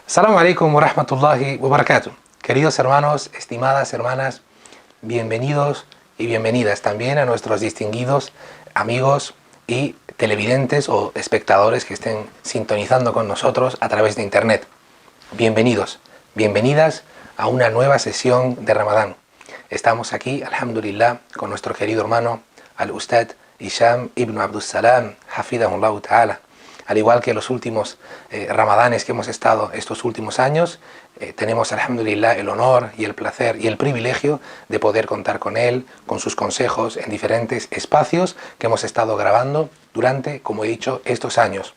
Assalamu alaikum wa rahmatullahi wa barakatuh. Queridos hermanos, estimadas hermanas, bienvenidos y bienvenidas también a nuestros distinguidos amigos y televidentes o espectadores que estén sintonizando con nosotros a través de internet. Bienvenidos, bienvenidas a una nueva sesión de Ramadán. Estamos aquí, alhamdulillah, con nuestro querido hermano al-Ustad Hisham ibn Abdus Salam, hafidahullah ta'ala. Al igual que los últimos ramadanes que hemos estado estos últimos años, tenemos, alhamdulillah, el honor y el placer y el privilegio de poder contar con él, con sus consejos en diferentes espacios que hemos estado grabando durante, como he dicho, estos años.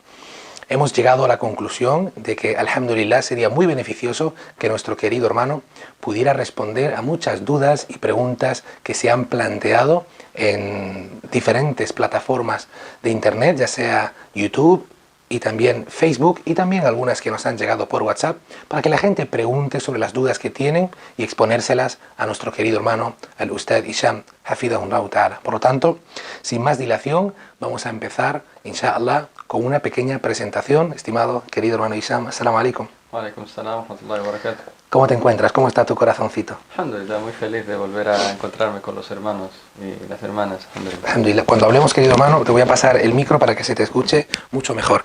Hemos llegado a la conclusión de que, alhamdulillah, sería muy beneficioso que nuestro querido hermano pudiera responder a muchas dudas y preguntas que se han planteado en diferentes plataformas de internet, ya sea YouTube, y también Facebook, y también algunas que nos han llegado por WhatsApp, para que la gente pregunte sobre las dudas que tienen y exponérselas a nuestro querido hermano, al Ustad Hisham, hafidahullah ta'ala. Por lo tanto, sin más dilación, vamos a empezar, inshallah, con una pequeña presentación. Estimado querido hermano Hisham, assalamu alaikum. Wa alaikum salam wa rahmatullahi wa barakatuh. ¿Cómo te encuentras? ¿Cómo está tu corazoncito? Alhamdulillah, muy feliz de volver a encontrarme con los hermanos y las hermanas. Alhamdulillah. Cuando hablemos, querido hermano, te voy a pasar el micro para que se te escuche mucho mejor.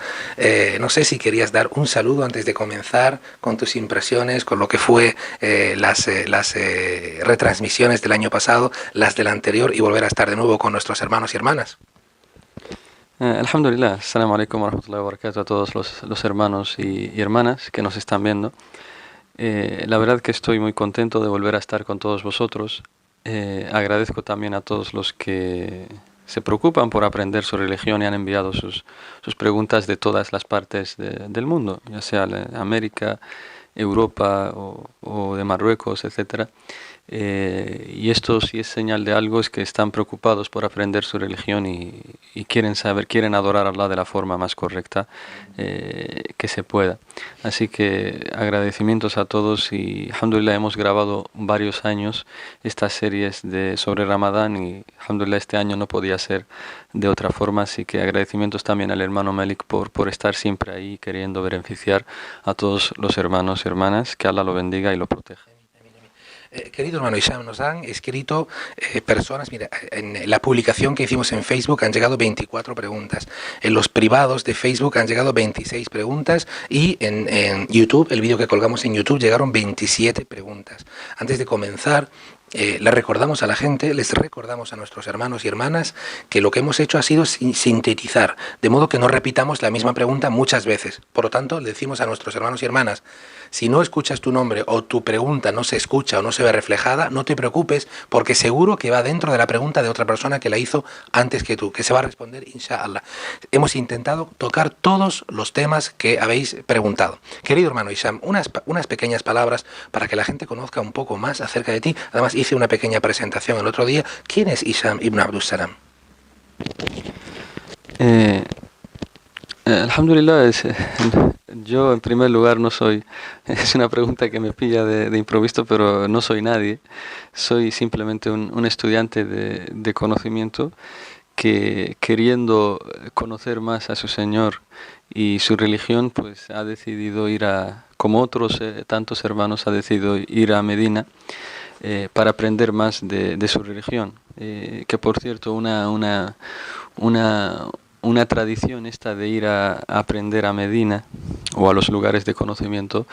No sé si querías dar un saludo antes de comenzar con tus impresiones, con lo que fue las retransmisiones del año pasado, las del anterior, y volver a estar de nuevo con nuestros hermanos y hermanas. Alhamdulillah, assalamu alaikum wa rahmatullahi wa barakatuh a todos los hermanos y hermanas que nos están viendo. La verdad que estoy muy contento de volver a estar con todos vosotros. Agradezco también a todos los que se preocupan por aprender su religión y han enviado sus preguntas de todas las partes del mundo, ya sea de América, Europa o de Marruecos, etcétera. Y esto, si es señal de algo, es que están preocupados por aprender su religión y quieren adorar a Allah de la forma más correcta que se pueda. Así que agradecimientos a todos, y alhamdulillah hemos grabado varios años estas series sobre Ramadán, y alhamdulillah este año no podía ser de otra forma. Así que agradecimientos también al hermano Malik por estar siempre ahí queriendo beneficiar a todos los hermanos y hermanas. Que Allah lo bendiga y lo proteja. Querido hermano Hisham, nos han escrito personas, mira, en la publicación que hicimos en Facebook han llegado 24 preguntas, en los privados de Facebook han llegado 26 preguntas, y en YouTube, el vídeo que colgamos en YouTube, llegaron 27 preguntas. Antes de comenzar, les recordamos a la gente, les recordamos a nuestros hermanos y hermanas que lo que hemos hecho ha sido sintetizar, de modo que no repitamos la misma pregunta muchas veces. Por lo tanto, le decimos a nuestros hermanos y hermanas, si no escuchas tu nombre o tu pregunta no se escucha o no se ve reflejada, no te preocupes, porque seguro que va dentro de la pregunta de otra persona que la hizo antes que tú, que se va a responder, inshallah. Hemos intentado tocar todos los temas que habéis preguntado. Querido hermano Hisham, unas pequeñas palabras para que la gente conozca un poco más acerca de ti. Además, hice una pequeña presentación el otro día. ¿Quién es Hisham ibn Abdus Salam? Alhamdulillah, yo en primer lugar no soy, es una pregunta que me pilla de improviso, pero no soy nadie. Soy simplemente un estudiante de conocimiento que, queriendo conocer más a su Señor y su religión, pues ha decidido como otros tantos hermanos, ha decidido ir a Medina para aprender más de su religión. Que por cierto, una tradición esta de ir a aprender a Medina o a los lugares de conocimiento,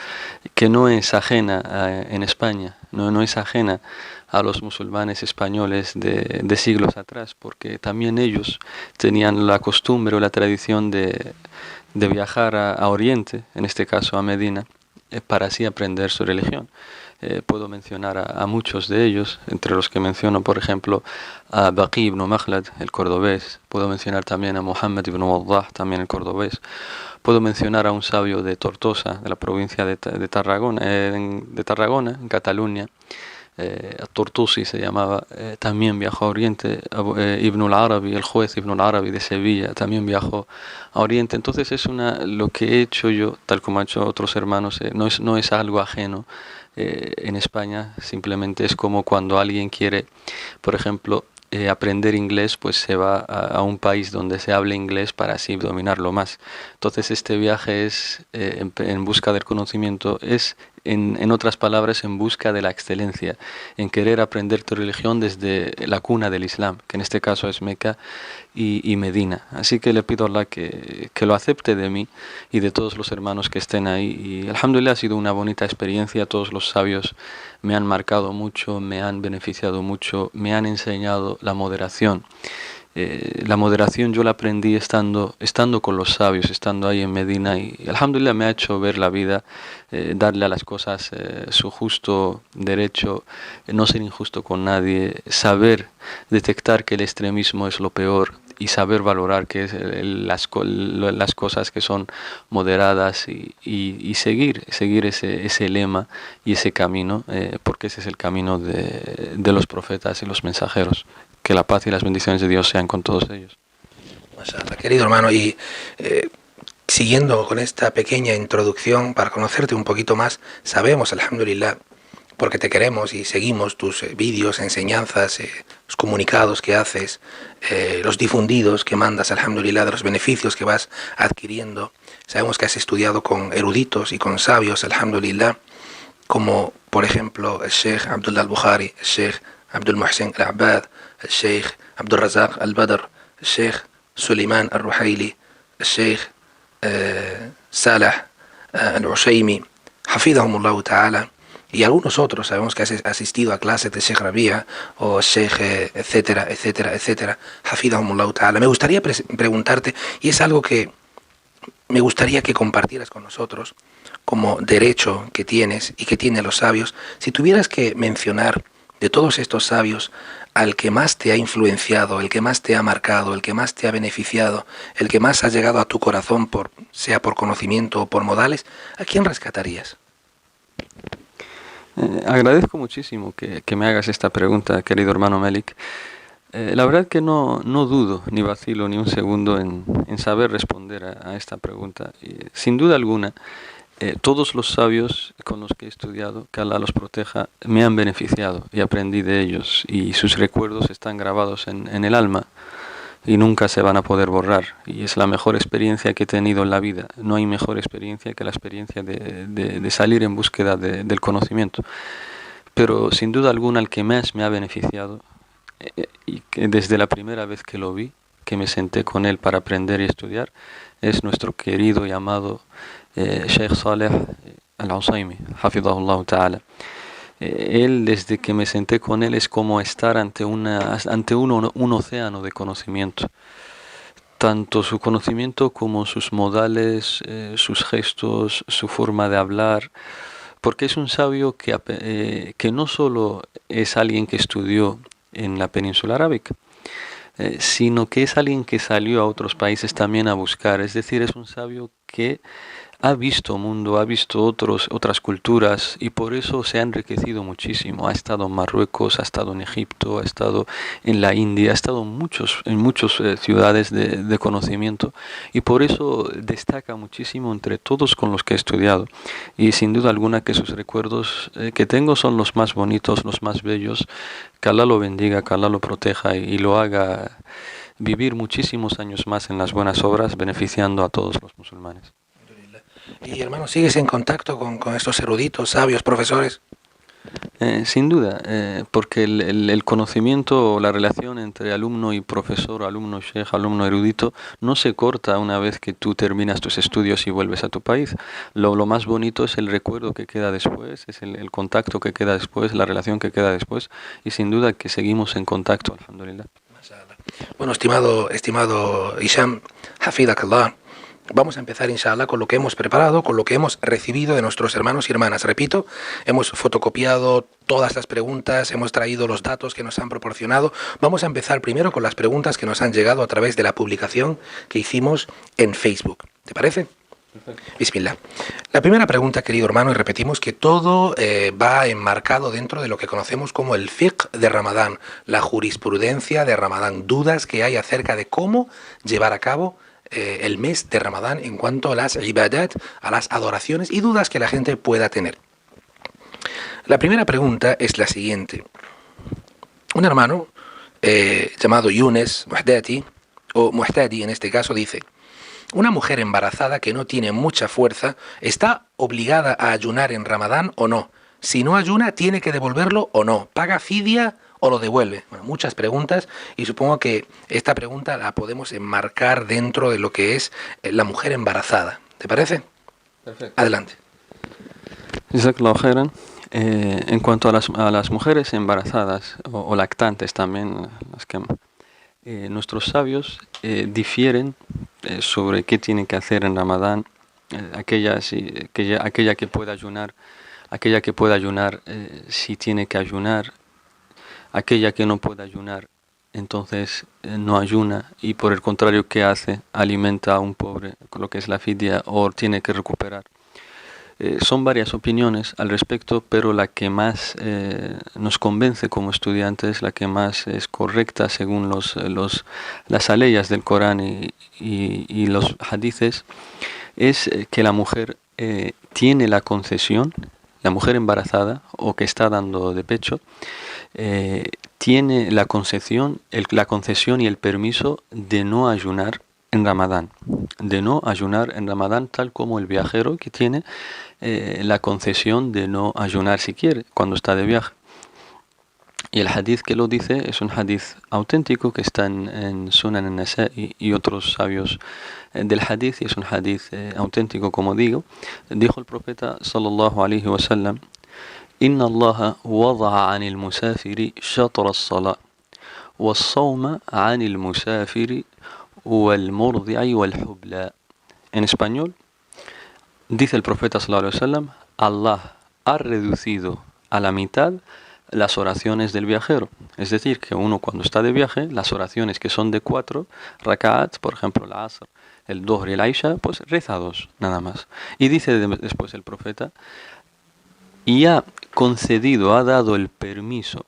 que no es ajena en España, no es ajena a los musulmanes españoles de siglos atrás, porque también ellos tenían la costumbre o la tradición de viajar a Oriente, en este caso a Medina, para así aprender su religión. Puedo mencionar a muchos de ellos, entre los que menciono, por ejemplo, a Baqi ibn Makhlad, el cordobés. Puedo mencionar también a Muhammad ibn Waddah, también el cordobés. Puedo mencionar a un sabio de Tortosa, de la provincia de Tarragona, en Cataluña. Tortusi se llamaba, también viajó a Oriente. Ibn al-Arabi, el juez Ibn al-Arabi de Sevilla, también viajó a Oriente. Entonces lo que he hecho yo, tal como han hecho otros hermanos, no es algo ajeno en España. Simplemente es como cuando alguien quiere, por ejemplo, aprender inglés, pues se va a un país donde se hable inglés para así dominarlo más. Entonces este viaje es en busca del conocimiento, es en otras palabras, en busca de la excelencia, en querer aprender tu religión desde la cuna del Islam, que en este caso es Meca y Medina. Así que le pido a Allah que lo acepte de mí y de todos los hermanos que estén ahí. Y alhamdulillah ha sido una bonita experiencia, todos los sabios me han marcado mucho, me han beneficiado mucho, me han enseñado la moderación. La moderación yo la aprendí estando con los sabios, estando ahí en Medina, y alhamdulillah me ha hecho ver la vida, darle a las cosas su justo derecho, no ser injusto con nadie, saber detectar que el extremismo es lo peor y saber valorar que es las cosas que son moderadas y seguir ese lema y ese camino, porque ese es el camino de los profetas y los mensajeros. Que la paz y las bendiciones de Dios sean con todos ellos. Mashallah, querido hermano, y siguiendo con esta pequeña introducción para conocerte un poquito más, sabemos, alhamdulillah, porque te queremos y seguimos tus vídeos, enseñanzas, los comunicados que haces, los difundidos que mandas, alhamdulillah, de los beneficios que vas adquiriendo. Sabemos que has estudiado con eruditos y con sabios, alhamdulillah, como por ejemplo el Sheikh Abdullah al-Bukhari, el Sheikh Abdul Muhsin al-Abbad, el Sheikh Abdul Razak al-Badr, el Sheikh Suleiman al-Ruhaili, el Sheikh Salah al-Ushaymi, hafidahumullah ta'ala, y algunos otros. Sabemos que has asistido a clases de Sheikh Rabia o Sheikh etcétera, etcétera, etcétera, hafidahumullah ta'ala. Me gustaría preguntarte, y es algo que me gustaría que compartieras con nosotros como derecho que tienes y que tienen los sabios, si tuvieras que mencionar de todos estos sabios al que más te ha influenciado, el que más te ha marcado, el que más te ha beneficiado, el que más ha llegado a tu corazón, sea por conocimiento o por modales, ¿a quién rescatarías? Agradezco muchísimo que me hagas esta pregunta, querido hermano Melik. La verdad que no dudo, ni vacilo ni un segundo en saber responder a esta pregunta. Y, sin duda alguna, todos los sabios con los que he estudiado, que Allah los proteja, me han beneficiado y aprendí de ellos, y sus recuerdos están grabados en el alma y nunca se van a poder borrar, y es la mejor experiencia que he tenido en la vida. No hay mejor experiencia que la experiencia de salir en búsqueda del conocimiento. Pero sin duda alguna el que más me ha beneficiado, y que desde la primera vez que lo vi, que me senté con él para aprender y estudiar, es nuestro querido y amado Sheikh Saleh al-Ushaymi, hafidahullah ta'ala. Él, desde que me senté con él, es como estar ante un océano de conocimiento. Tanto su conocimiento como sus modales, sus gestos, su forma de hablar, porque es un sabio que no solo es alguien que estudió en la península arábica, sino que es alguien que salió a otros países también a buscar. Es decir, es un sabio que ha visto mundo, ha visto otras culturas, y por eso se ha enriquecido muchísimo. Ha estado en Marruecos, ha estado en Egipto, ha estado en la India, ha estado en muchas ciudades de conocimiento, y por eso destaca muchísimo entre todos con los que he estudiado. Y sin duda alguna que sus recuerdos que tengo son los más bonitos, los más bellos. Que Allah lo bendiga, que Allah lo proteja y lo haga vivir muchísimos años más en las buenas obras, beneficiando a todos los musulmanes. Y hermano, ¿sigues en contacto con estos eruditos, sabios, profesores? Sin duda, porque el conocimiento, la relación entre alumno y profesor, alumno sheikh, alumno erudito, no se corta una vez que tú terminas tus estudios y vuelves a tu país. Lo más bonito es el recuerdo que queda después, es el contacto que queda después, la relación que queda después, y sin duda que seguimos en contacto, alhamdulillah. Bueno, estimado Hisham, hafidakallah, vamos a empezar, inshallah, con lo que hemos preparado, con lo que hemos recibido de nuestros hermanos y hermanas. Repito, hemos fotocopiado todas las preguntas, hemos traído los datos que nos han proporcionado. Vamos a empezar primero con las preguntas que nos han llegado a través de la publicación que hicimos en Facebook. ¿Te parece? Perfecto. Bismillah. La primera pregunta, querido hermano, y repetimos que todo va enmarcado dentro de lo que conocemos como el fiqh de Ramadán, la jurisprudencia de Ramadán, dudas que hay acerca de cómo llevar a cabo el mes de Ramadán en cuanto a las ibadat, a las adoraciones, y dudas que la gente pueda tener. La primera pregunta es la siguiente. Un hermano llamado Younes Muhdadi, o Muhtadi en este caso, dice: una mujer embarazada que no tiene mucha fuerza, ¿está obligada a ayunar en Ramadán o no? Si no ayuna, ¿tiene que devolverlo o no? ¿Paga fidia o lo devuelve? Bueno, muchas preguntas, y supongo que esta pregunta la podemos enmarcar dentro de lo que es la mujer embarazada. ¿Te parece? Perfecto. Adelante. Jazakallahu khairan. En cuanto a las mujeres embarazadas o lactantes también, las que, nuestros sabios difieren sobre qué tienen que hacer en Ramadán, aquella que pueda ayunar, si tiene que ayunar, aquella que no puede ayunar, entonces no ayuna, y por el contrario, ¿qué hace? Alimenta a un pobre, con lo que es la fidia, o tiene que recuperar. Son varias opiniones al respecto, pero la que más nos convence como estudiantes, la que más es correcta según las aleyas del Corán y los hadices, es que la mujer tiene la concesión, la mujer embarazada o que está dando de pecho, tiene la concesión y el permiso de no ayunar en Ramadán, tal como el viajero que tiene la concesión de no ayunar si quiere cuando está de viaje. Y el hadith que lo dice es un hadith auténtico que está en Sunan al-Nasa'i y otros sabios del hadith, y es un hadith auténtico, como digo. Dijo el profeta sallallahu alaihi wasallam: Inna Allah wada'a 'anil musafiri shatra as-salah was-sawma 'anil musafiri wal-murdi'i wal-hubla. En español, dice el profeta sallallahu alaihi wasallam: Allah ha reducido a la mitad las oraciones del viajero. Es decir, que uno cuando está de viaje, las oraciones que son de 4 rak'at, por ejemplo el Asr, el Dhuhr y el Aisha, pues reza 2 nada más. Y dice después el profeta: y ha dado el permiso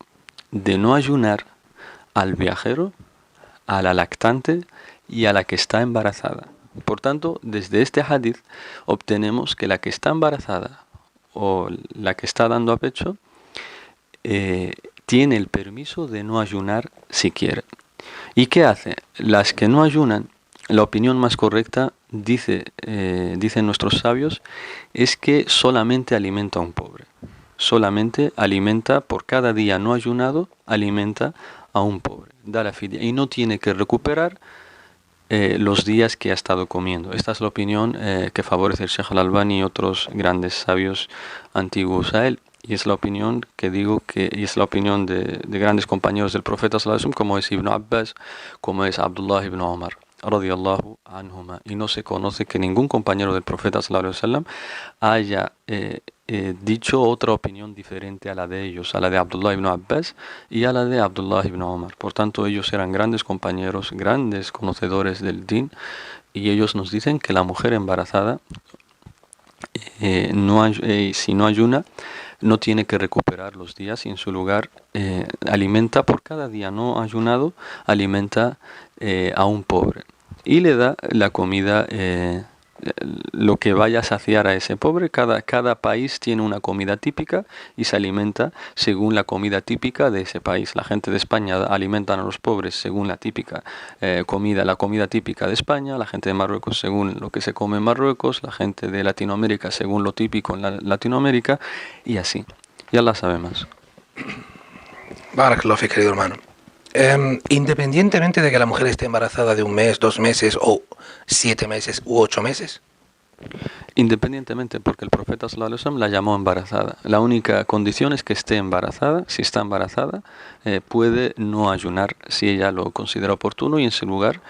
de no ayunar al viajero, a la lactante y a la que está embarazada. Por tanto, desde este hadith obtenemos que la que está embarazada o la que está dando a pecho tiene el permiso de no ayunar si quiere. ¿Y qué hace? Las que no ayunan, la opinión más correcta, dicen nuestros sabios, es que solamente alimenta a un pobre. Solamente alimenta, por cada día no ayunado, alimenta a un pobre. Da la fidia y no tiene que recuperar los días que ha estado comiendo. Esta es la opinión que favorece el Sheikh al-Albani y otros grandes sabios antiguos a él. Y es la opinión que digo y es la opinión de grandes compañeros del profeta sallallahu alaihi wasallam, como es Ibn Abbas, como es Abdullah ibn Umar radiyallahu anhuma. Y no se conoce que ningún compañero del profeta sallallahu alaihi wasallam haya dicho otra opinión diferente a la de ellos, a la de Abdullah ibn Abbas y a la de Abdullah ibn Umar. Por tanto, ellos eran grandes compañeros, grandes conocedores del din, y ellos nos dicen que la mujer embarazada, si no ayuna, no tiene que recuperar los días, y en su lugar alimenta, por cada día no ayunado, alimenta a un pobre y le da la comida, lo que vaya a saciar a ese pobre. Cada país tiene una comida típica y se alimenta según la comida típica de ese país. La gente de España alimentan a los pobres según la típica la comida típica de España, la gente de Marruecos según lo que se come en Marruecos, la gente de Latinoamérica según lo típico en Latinoamérica, y así. Ya la sabemos. Barakallahu fik, querido hermano. Independientemente de que la mujer esté embarazada de 1 mes, 2 meses o 7 meses u 8 meses. Independientemente, porque el profeta sallallahu alaihi wasallam la llamó embarazada. La única condición es que esté embarazada. Si está embarazada, puede no ayunar si ella lo considera oportuno, y en su lugar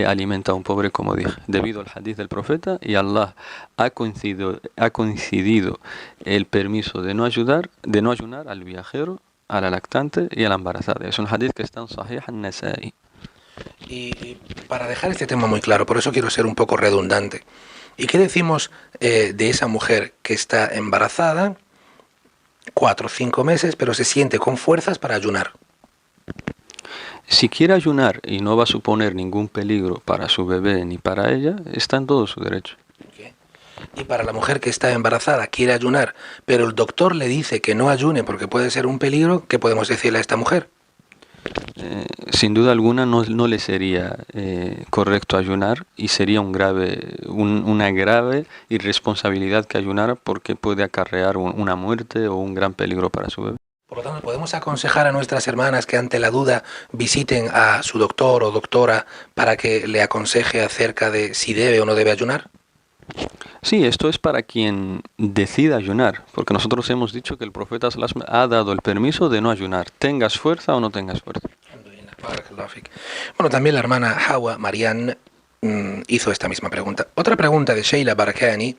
alimenta a un pobre, como dije, debido al hadith del profeta. Y Allah ha coincidido el permiso de no ayunar al viajero, a la lactante y a la embarazada. Es un hadith que está en Sahih al-Nasa'i. Y para dejar este tema muy claro, por eso quiero ser un poco redundante. ¿Y qué decimos de esa mujer que está embarazada 4 o 5 meses, pero se siente con fuerzas para ayunar? Si quiere ayunar y no va a suponer ningún peligro para su bebé ni para ella, está en todo su derecho. Okay. Y para la mujer que está embarazada, quiere ayunar, pero el doctor le dice que no ayune porque puede ser un peligro, ¿qué podemos decirle a esta mujer? sin duda alguna no le sería correcto ayunar y sería una grave irresponsabilidad que ayunara porque puede acarrear una muerte o un gran peligro para su bebé. Por lo tanto, ¿podemos aconsejar a nuestras hermanas que ante la duda visiten a su doctor o doctora para que le aconseje acerca de si debe o no debe ayunar? Sí, esto es para quien decida ayunar, porque nosotros hemos dicho que el profeta ﷺ ha dado el permiso de no ayunar, tengas fuerza o no tengas fuerza. Bueno, también la hermana Hawa Marianne hizo esta misma pregunta. Otra pregunta de Sheila Barakani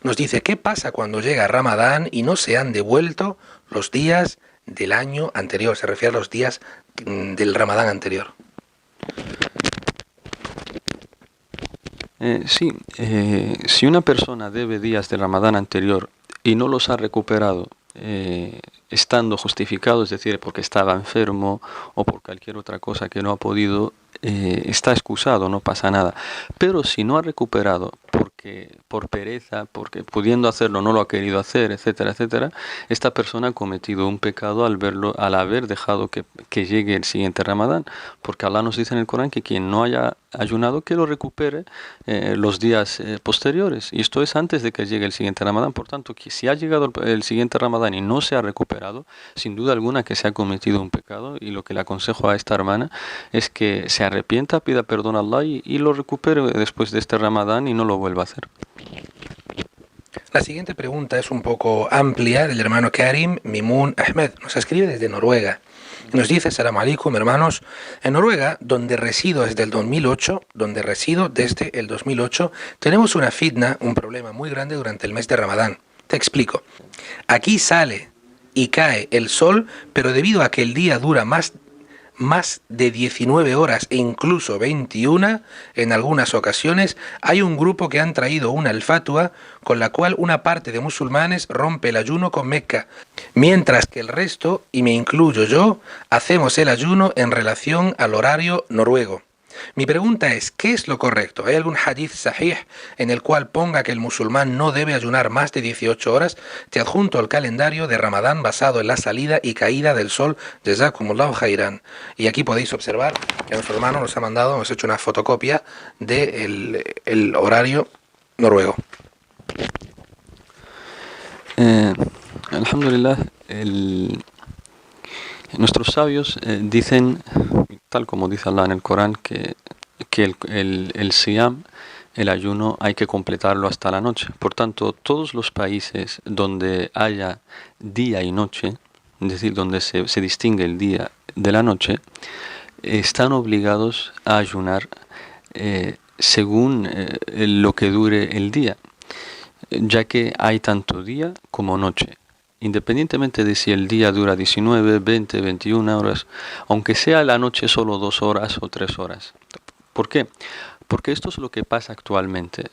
nos dice, ¿qué pasa cuando llega Ramadán y no se han devuelto los días del año anterior? Se refiere a los días del Ramadán anterior. Si una persona debe días del Ramadán anterior y no los ha recuperado estando justificado, es decir, porque estaba enfermo o por cualquier otra cosa que no ha podido, está excusado, no pasa nada. Pero si no ha recuperado por pereza, porque pudiendo hacerlo no lo ha querido hacer, etcétera, etcétera, esta persona ha cometido un pecado al haber dejado que llegue el siguiente Ramadán, porque Allah nos dice en el Corán que quien no haya ayunado que lo recupere los días posteriores, y esto es antes de que llegue el siguiente Ramadán. Por tanto, que si ha llegado el siguiente Ramadán y no se ha recuperado, sin duda alguna que se ha cometido un pecado, y lo que le aconsejo a esta hermana es que se arrepienta, pida perdón a Allah y lo recupere después de este Ramadán y no lo vuelva a hacer. La siguiente pregunta es un poco amplia, del hermano Karim Mimun Ahmed. Nos escribe desde Noruega. Nos dice, Salam alaikum, hermanos, en Noruega, donde resido desde el 2008, tenemos una fitna, un problema muy grande durante el mes de Ramadán. Te explico. Aquí sale y cae el sol, pero debido a que el día dura más de 19 horas e incluso 21 en algunas ocasiones, hay un grupo que han traído una al-fatwa con la cual una parte de musulmanes rompe el ayuno con Mecca, mientras que el resto, y me incluyo yo, hacemos el ayuno en relación al horario noruego. Mi pregunta es, ¿qué es lo correcto? ¿Hay algún hadith sahih en el cual ponga que el musulmán no debe ayunar más de 18 horas? Te adjunto el calendario de Ramadán basado en la salida y caída del sol. Jazakumullahu khairan. Y aquí podéis observar que nuestro hermano nos ha mandado, hemos hecho una fotocopia del horario noruego. Alhamdulillah, nuestros sabios dicen, tal como dice Allah en el Corán, que el siyam, el ayuno, hay que completarlo hasta la noche. Por tanto, todos los países donde haya día y noche, es decir, donde se distingue el día de la noche, están obligados a ayunar según lo que dure el día, ya que hay tanto día como noche. Independientemente de si el día dura 19, 20, 21 horas, aunque sea la noche solo 2 horas o 3 horas. ¿Por qué? Porque esto es lo que pasa actualmente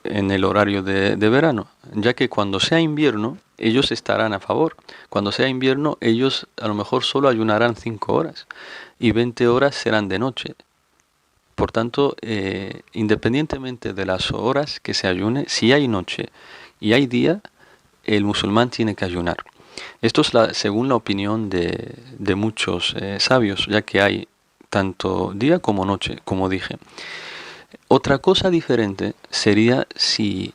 en el horario de verano, ya que cuando sea invierno, ellos estarán a favor. Cuando sea invierno, ellos a lo mejor solo ayunarán 5 horas y 20 horas serán de noche. Por tanto, independientemente de las horas que se ayune, si hay noche y hay día, el musulmán tiene que ayunar. Esto es según la opinión de muchos sabios, ya que hay tanto día como noche, como dije. Otra cosa diferente sería si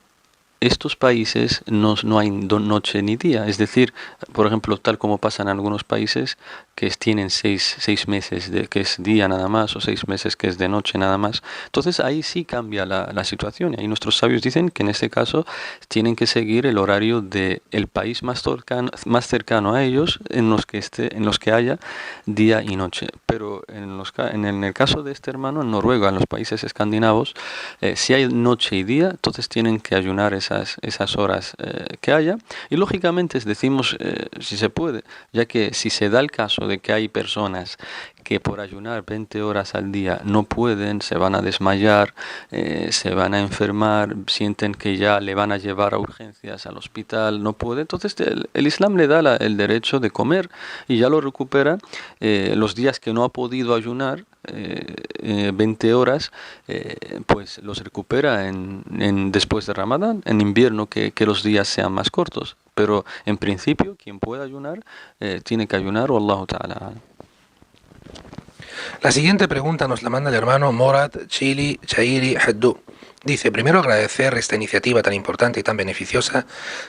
estos países no hay noche ni día, es decir, por ejemplo, tal como pasa en algunos países que tienen 6 meses que es día nada más, o 6 meses que es de noche nada más. Entonces ahí sí cambia la situación, y ahí nuestros sabios dicen que en este caso tienen que seguir el horario del país más cercano a ellos, en los que haya día y noche. Pero en el caso de este hermano, en Noruega, en los países escandinavos, si hay noche y día, entonces tienen que ayunar esas horas que haya, y lógicamente decimos si se puede, ya que si se da el caso de que hay personas que por ayunar 20 horas al día no pueden, se van a desmayar, se van a enfermar, sienten que ya le van a llevar a urgencias al hospital, no puede, entonces el Islam le da el derecho de comer y ya lo recupera. Los días que no ha podido ayunar 20 horas, pues los recupera después de Ramadán, en invierno, que los días sean más cortos. Pero en principio, quien pueda ayunar, tiene que ayunar, Wallahu ta'ala. La siguiente pregunta nos la manda el hermano Morad Chili Chairi Haddu. Dice, primero agradecer esta iniciativa tan importante y tan beneficiosa.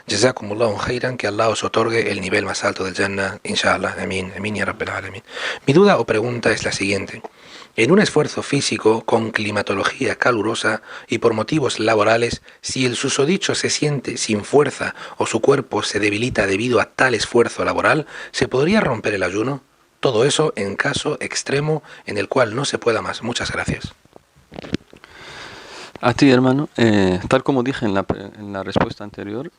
Jazakumullahu khairan, que Allah os otorgue el nivel más alto del Jannah, inshallah. Amin, amin ya rabbil alamin. Mi duda o pregunta es la siguiente. En un esfuerzo físico con climatología calurosa y por motivos laborales, si el susodicho se siente sin fuerza o su cuerpo se debilita debido a tal esfuerzo laboral, ¿se podría romper el ayuno? Todo eso en caso extremo en el cual no se pueda más. Muchas gracias. A ti, hermano, tal como dije en la respuesta anterior,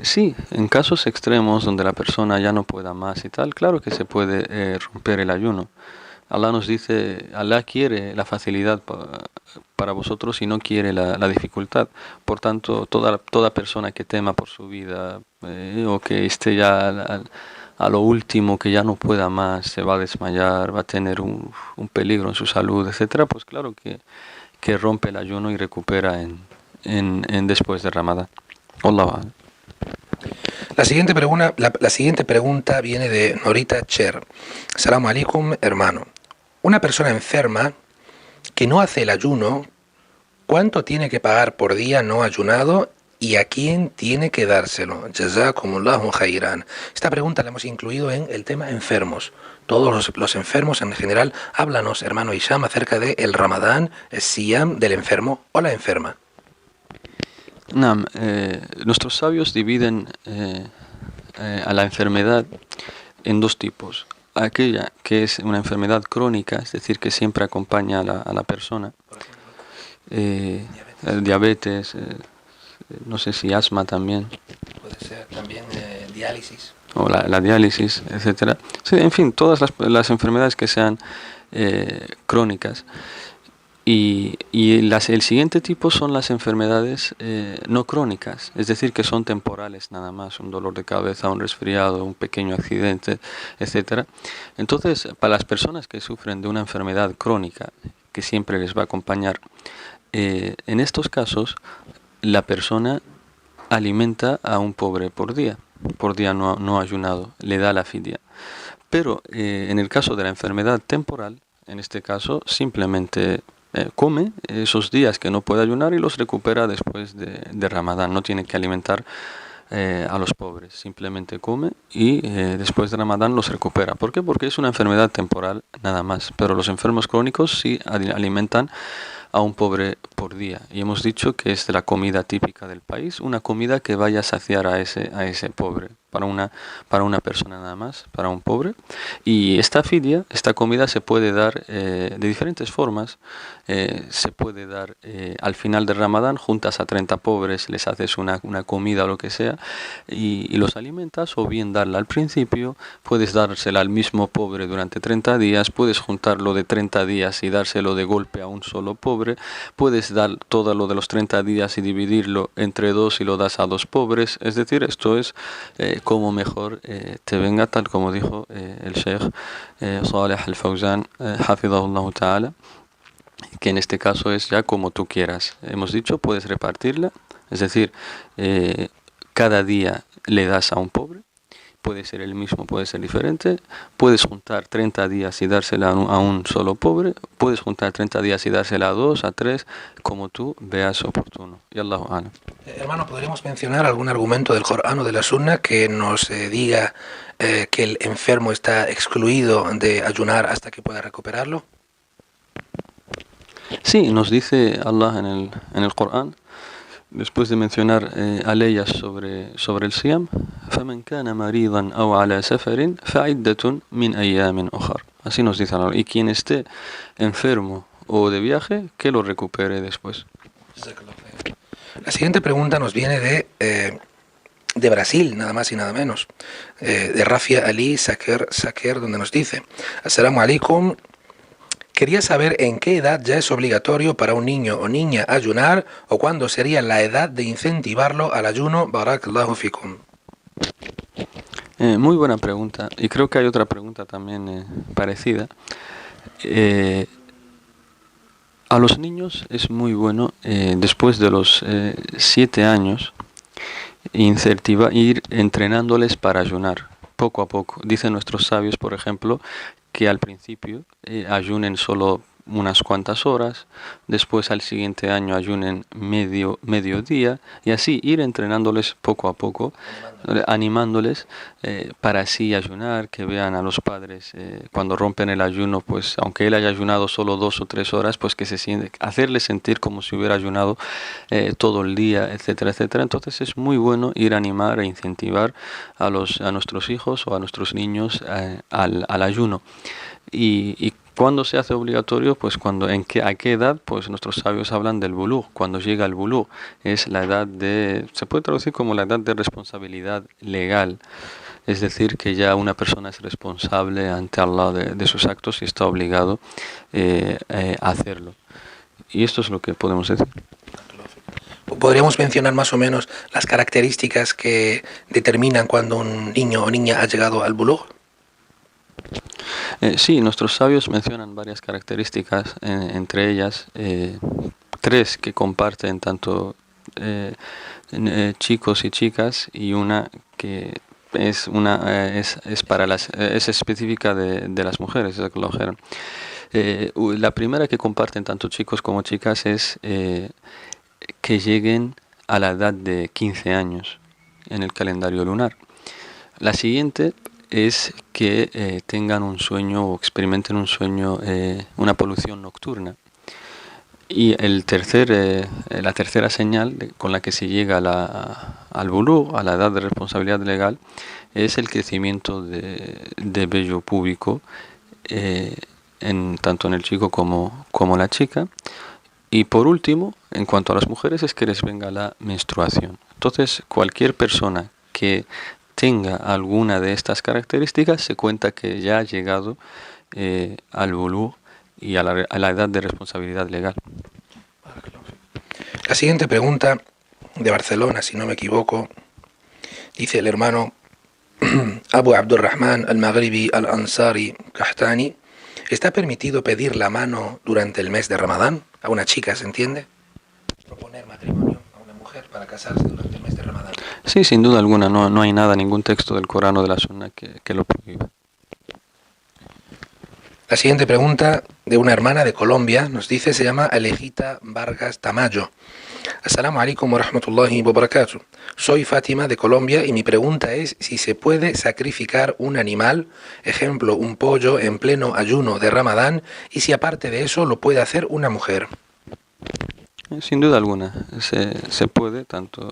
sí, en casos extremos donde la persona ya no pueda más y tal, claro que se puede romper el ayuno. Allah nos dice, Allah quiere la facilidad para vosotros y no quiere la dificultad. Por tanto, toda persona que tema por su vida o que esté ya a lo último, que ya no pueda más, se va a desmayar, va a tener un peligro en su salud, etcétera, pues claro que rompe el ayuno y recupera en después de Ramadán. Allah. La siguiente pregunta viene de Norita Cher. Assalamu alaikum, hermano. Una persona enferma que no hace el ayuno, ¿cuánto tiene que pagar por día no ayunado y a quién tiene que dárselo? Jazakumullahu khairan. Esta pregunta la hemos incluido en el tema enfermos. Todos los enfermos en general. Háblanos, hermano Hisham, acerca de el Ramadán, el Siyam del enfermo o la enferma. Nuestros sabios dividen a la enfermedad en dos tipos. Aquella que es una enfermedad crónica, es decir, que siempre acompaña a la persona, diabetes, no sé si asma también. Puede ser también diálisis. O la diálisis, etcétera. Sí, en fin, todas las enfermedades que sean crónicas. Y el siguiente tipo son las enfermedades no crónicas, es decir, que son temporales nada más, un dolor de cabeza, un resfriado, un pequeño accidente, etcétera. Entonces, para las personas que sufren de una enfermedad crónica, que siempre les va a acompañar, en estos casos, la persona alimenta a un pobre por día no ayunado, le da la fidia. Pero en el caso de la enfermedad temporal, en este caso, simplemente come esos días que no puede ayunar y los recupera después de Ramadán. No tiene que alimentar a los pobres, simplemente come y después de Ramadán los recupera. ¿Por qué? Porque es una enfermedad temporal nada más, pero los enfermos crónicos sí alimentan a un pobre por día. Y hemos dicho que es de la comida típica del país, una comida que vaya a saciar a ese pobre, para una persona nada más, para un pobre. Y esta fidia, esta comida se puede dar de diferentes formas. Se puede dar al final del Ramadán, juntas a 30 pobres, les haces una comida o lo que sea, y los alimentas, o bien darla al principio, puedes dársela al mismo pobre durante 30 días, puedes juntarlo de 30 días y dárselo de golpe a un solo pobre, puedes dar todo lo de los 30 días y dividirlo entre dos y lo das a dos pobres. Es decir, esto es como mejor te venga, tal como dijo el Sheikh Saleh Al-Fawzan, hafidhahullah ta'ala, que en este caso es ya como tú quieras. Hemos dicho, puedes repartirla, es decir, cada día le das a un pobre, puede ser el mismo, puede ser diferente, puedes juntar 30 días y dársela a un solo pobre, puedes juntar 30 días y dársela a dos, a tres, como tú veas oportuno. Y Allahu a'lam. Hermano, ¿podríamos mencionar algún argumento del Corán o de la Sunna que nos diga que el enfermo está excluido de ayunar hasta que pueda recuperarlo? Sí, nos dice Allah en el Corán, después de mencionar aleyas sobre el Siyam, فَمَنْ كَانَ مَرِيضًا أَوْ عَلَى سَفَرٍ فَعِدَّةٌ مِنْ أَيَّامٍ أُخَرٍ. Así nos dice Allah. Y quien esté enfermo o de viaje, que lo recupere después. La siguiente pregunta nos viene de Brasil, nada más y nada menos, de Rafia Ali Saker, donde nos dice: Assalamu alaikum. Quería saber en qué edad ya es obligatorio para un niño o niña ayunar, o cuándo sería la edad de incentivarlo al ayuno. Barakallahu fikum. Muy buena pregunta. Y creo que hay otra pregunta también parecida. A los niños es muy bueno, después de los 7 años, ir entrenándoles para ayunar. poco a poco. Dicen nuestros sabios, por ejemplo, que al principio ayunen solo unas cuantas horas, después al siguiente año ayunen medio día y así ir entrenándoles poco a poco, animándoles para así ayunar, que vean a los padres cuando rompen el ayuno, pues aunque él haya ayunado solo 2 o 3 horas, pues que se siente, hacerles sentir como si hubiera ayunado todo el día, etcétera, etcétera. Entonces es muy bueno ir a animar e incentivar a nuestros hijos o a nuestros niños al ayuno. Y ¿cuándo se hace obligatorio? Pues ¿a qué edad? Pues nuestros sabios hablan del bulugh. Cuando llega el bulugh es la edad se puede traducir como la edad de responsabilidad legal. Es decir, que ya una persona es responsable ante Allah de sus actos y está obligado a hacerlo. Y esto es lo que podemos decir. ¿Podríamos mencionar más o menos las características que determinan cuando un niño o niña ha llegado al bulugh? Sí, nuestros sabios mencionan varias características, entre ellas 3 que comparten tanto chicos y chicas y una que es específica de las mujeres, es lo que lo dijeron. La primera que comparten tanto chicos como chicas es que lleguen a la edad de 15 años en el calendario lunar. La siguiente es que tengan un sueño o experimenten un sueño, una polución nocturna. Y la tercera señal con la que se llega al bulugh, a la edad de responsabilidad legal, es el crecimiento de vello púbico, tanto en el chico como la chica. Y por último, en cuanto a las mujeres, es que les venga la menstruación. Entonces, cualquier persona que tenga alguna de estas características se cuenta que ya ha llegado al bulugh y a la edad de responsabilidad legal. La siguiente pregunta, de Barcelona, si no me equivoco, dice el hermano Abu Abdurrahman al-Maghribi al-Ansari Kahtani: ¿está permitido pedir la mano durante el mes de Ramadán a una chica, se entiende? Proponer matrimonio a una mujer para casarse durante el mes de Ramadán. Sí, sin duda alguna, no hay nada, ningún texto del Corán o de la Sunna que lo prohíba. La siguiente pregunta, de una hermana de Colombia, nos dice, se llama Alejita Vargas Tamayo. Assalamu alaikum wa rahmatullahi wa barakatuh. Soy Fátima de Colombia y mi pregunta es si se puede sacrificar un animal, ejemplo, un pollo, en pleno ayuno de Ramadán, y si aparte de eso lo puede hacer una mujer. Sin duda alguna, se puede, tanto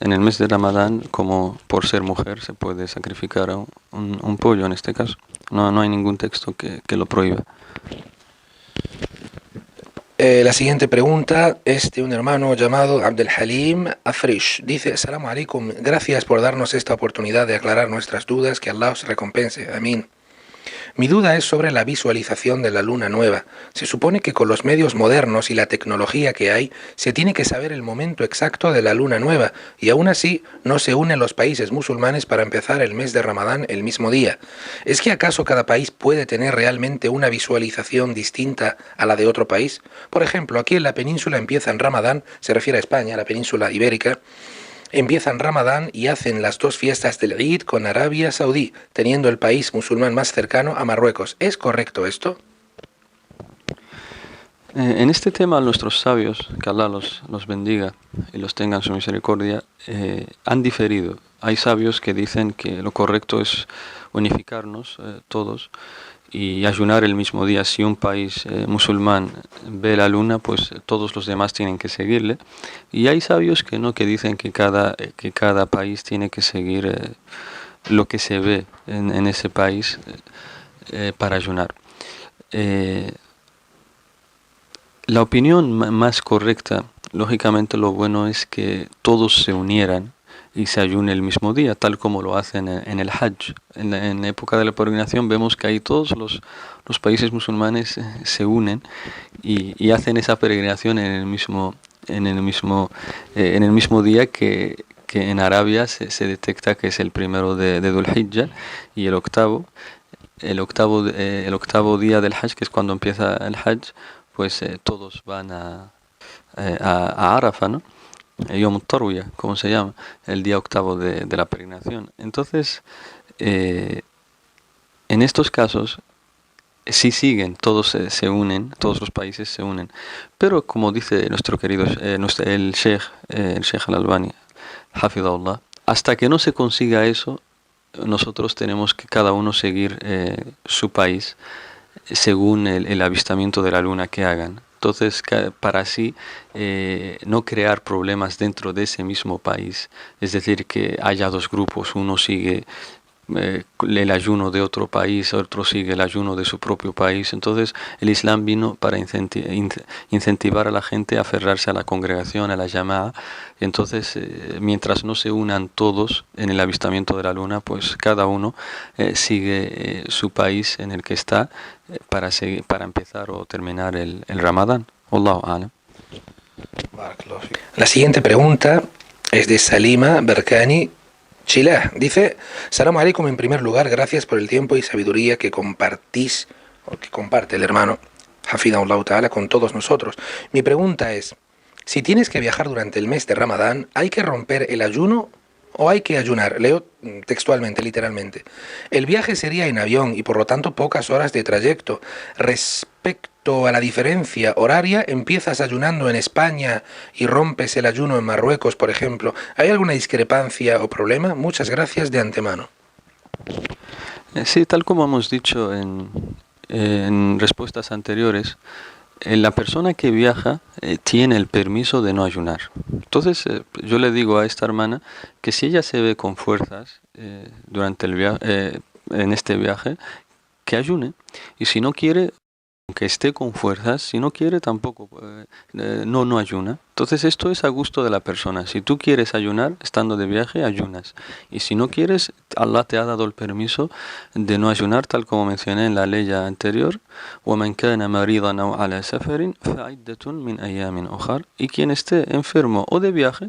en el mes de Ramadán como por ser mujer, se puede sacrificar un pollo en este caso. No hay ningún texto que lo prohíba. La siguiente pregunta es de un hermano llamado Abdel Halim Afrish. Dice, Assalamu alaikum, gracias por darnos esta oportunidad de aclarar nuestras dudas, que Allah os recompense. Amén. Mi duda es sobre la visualización de la luna nueva. Se supone que con los medios modernos y la tecnología que hay, se tiene que saber el momento exacto de la luna nueva, y aún así no se unen los países musulmanes para empezar el mes de Ramadán el mismo día. ¿Es que acaso cada país puede tener realmente una visualización distinta a la de otro país? Por ejemplo, aquí en la península empieza en Ramadán, se refiere a España, la península ibérica, empiezan Ramadán y hacen las 2 fiestas del Eid con Arabia Saudí, teniendo el país musulmán más cercano a Marruecos. ¿Es correcto esto? En este tema nuestros sabios, que Allah los bendiga y los tenga en su misericordia, han diferido. Hay sabios que dicen que lo correcto es unificarnos todos y ayunar el mismo día. Si un país musulmán ve la luna, pues todos los demás tienen que seguirle. Y hay sabios que no, que dicen que cada país tiene que seguir lo que se ve en ese país para ayunar. La opinión más correcta, lógicamente lo bueno es que todos se unieran y se ayune el mismo día, tal como lo hacen en el Hajj. En la época de la peregrinación vemos que ahí todos los países musulmanes se unen y hacen esa peregrinación en el mismo día que en Arabia se detecta que es el primero de Dhul Hijjah y el octavo día del Hajj, que es cuando empieza el Hajj, pues todos van a Arafah, ¿no? Yom Tarwiyah, como se llama, el día octavo de la peregrinación. Entonces, en estos casos sí siguen, todos se unen, todos los países se unen. Pero como dice nuestro querido el Sheikh Al-Albani, Hafidahullah, hasta que no se consiga eso, nosotros tenemos que cada uno seguir su país según el avistamiento de la luna que hagan. Entonces, para así no crear problemas dentro de ese mismo país, es decir, que haya dos grupos, uno sigue el ayuno de otro país, otro sigue el ayuno de su propio país. Entonces el Islam vino para incentivar a la gente a aferrarse a la congregación, a la llamada. Entonces, mientras no se unan todos en el avistamiento de la luna, pues cada uno sigue su país en el que está para empezar o terminar el Ramadán. Wallahu a'lam. La siguiente pregunta es de Salima Berkani Chilah. Dice: Salam alaikum, en primer lugar, gracias por el tiempo y sabiduría que compartís, o que comparte el hermano Hafidahullah Ta'ala con todos nosotros. Mi pregunta es, si tienes que viajar durante el mes de Ramadán, ¿hay que romper el ayuno o hay que ayunar? Leo textualmente, literalmente. El viaje sería en avión y por lo tanto pocas horas de trayecto. Respecto a la diferencia horaria, empiezas ayunando en España y rompes el ayuno en Marruecos, por ejemplo. ¿Hay alguna discrepancia o problema? Muchas gracias de antemano. Sí, tal como hemos dicho en respuestas anteriores, la persona que viaja tiene el permiso de no ayunar. Entonces, yo le digo a esta hermana que si ella se ve con fuerzas durante el en este viaje, que ayune. Y si no quiere, aunque esté con fuerzas, si no quiere tampoco, no ayuna. Entonces esto es a gusto de la persona. Si tú quieres ayunar, estando de viaje, ayunas. Y si no quieres, Allah te ha dado el permiso de no ayunar, tal como mencioné en la ley anterior. وَمَنْ كَانَ مَرِيضًا أَوْ عَلَى سَفَرٍ فَعِدَّةٌ مِنْ أَيَّامٍ أُخَرَ. Y quien esté enfermo o de viaje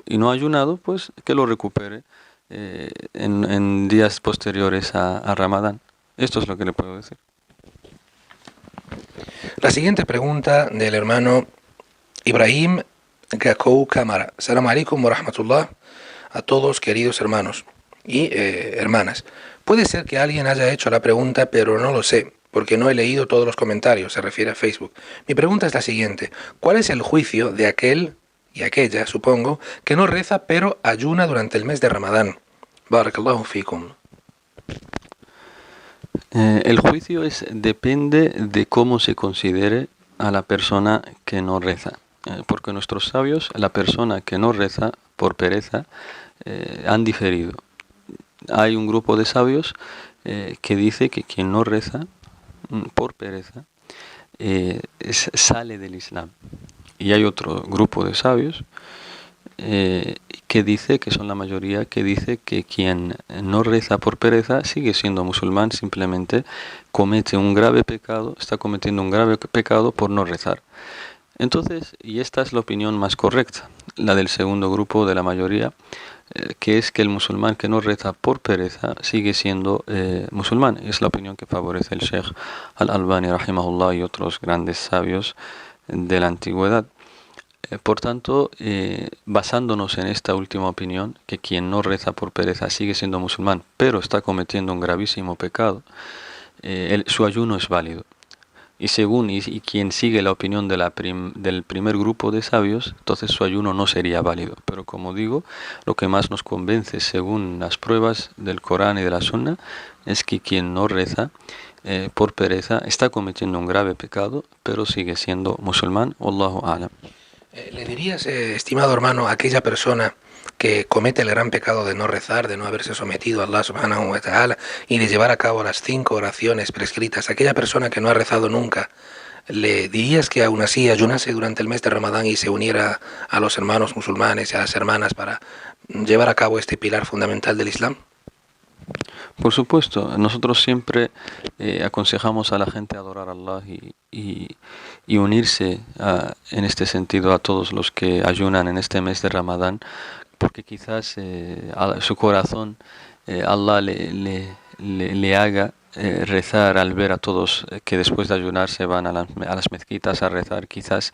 y no ha ayunado, pues que lo recupere en días posteriores a Ramadán. Esto es lo que le puedo decir. La siguiente pregunta del hermano Ibrahim Gakou Kamara. Salam alaikum wa rahmatullah a todos, queridos hermanos y hermanas. Puede ser que alguien haya hecho la pregunta, pero no lo sé, porque no he leído todos los comentarios, se refiere a Facebook. Mi pregunta es la siguiente: ¿cuál es el juicio de aquel y aquella, supongo, que no reza pero ayuna durante el mes de Ramadán? Barakallahu fikum. El juicio depende de cómo se considere a la persona que no reza. Porque nuestros sabios, la persona que no reza por pereza, han diferido. Hay un grupo de sabios que dice que quien no reza por pereza sale del Islam. Y hay otro grupo de sabios que dice, que son la mayoría, que dice que quien no reza por pereza sigue siendo musulmán, simplemente comete un grave pecado, está cometiendo un grave pecado por no rezar. Entonces, y esta es la opinión más correcta, la del segundo grupo de la mayoría, que es que el musulmán que no reza por pereza sigue siendo musulmán. Es la opinión que favorece el Sheikh Al-Albani rahimahullah y otros grandes sabios de la antigüedad. Por tanto, basándonos en esta última opinión, que quien no reza por pereza sigue siendo musulmán, pero está cometiendo un gravísimo pecado, su ayuno es válido. Y según quien sigue la opinión del primer grupo de sabios, entonces su ayuno no sería válido. Pero como digo, lo que más nos convence, según las pruebas del Corán y de la Sunna, es que quien no reza por pereza está cometiendo un grave pecado, pero sigue siendo musulmán. Wallahu a'lam. ¿Le dirías, estimado hermano, a aquella persona que comete el gran pecado de no rezar, de no haberse sometido a Allah subhanahu wa ta'ala y de llevar a cabo las 5 oraciones prescritas, aquella persona que no ha rezado nunca, le dirías que aún así ayunase durante el mes de Ramadán y se uniera a los hermanos musulmanes y a las hermanas para llevar a cabo este pilar fundamental del Islam? Por supuesto, nosotros siempre aconsejamos a la gente a adorar a Allah y unirse en este sentido a todos los que ayunan en este mes de Ramadán, porque quizás a su corazón Allah le haga rezar al ver a todos que después de ayunar se van a las mezquitas a rezar. Quizás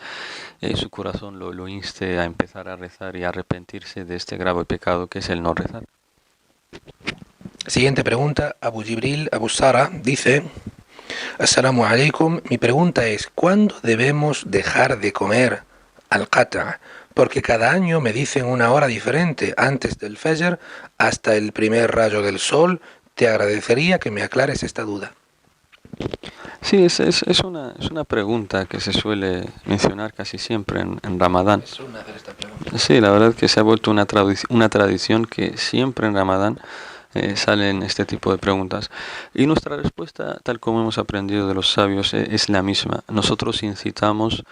su corazón lo inste a empezar a rezar y a arrepentirse de este grave pecado que es el no rezar. Siguiente pregunta, Abu Jibril Abu Sara dice: Assalamu alaikum, mi pregunta es, ¿cuándo debemos dejar de comer al-qata'? Porque cada año me dicen una hora diferente, antes del Fajr hasta el primer rayo del sol. Te agradecería que me aclares esta duda. Sí, es una pregunta que se suele mencionar casi siempre en Ramadán. Sí, la verdad que se ha vuelto una tradición que siempre en Ramadán salen este tipo de preguntas. Y nuestra respuesta, tal como hemos aprendido de los sabios, es la misma. Nosotros incitamos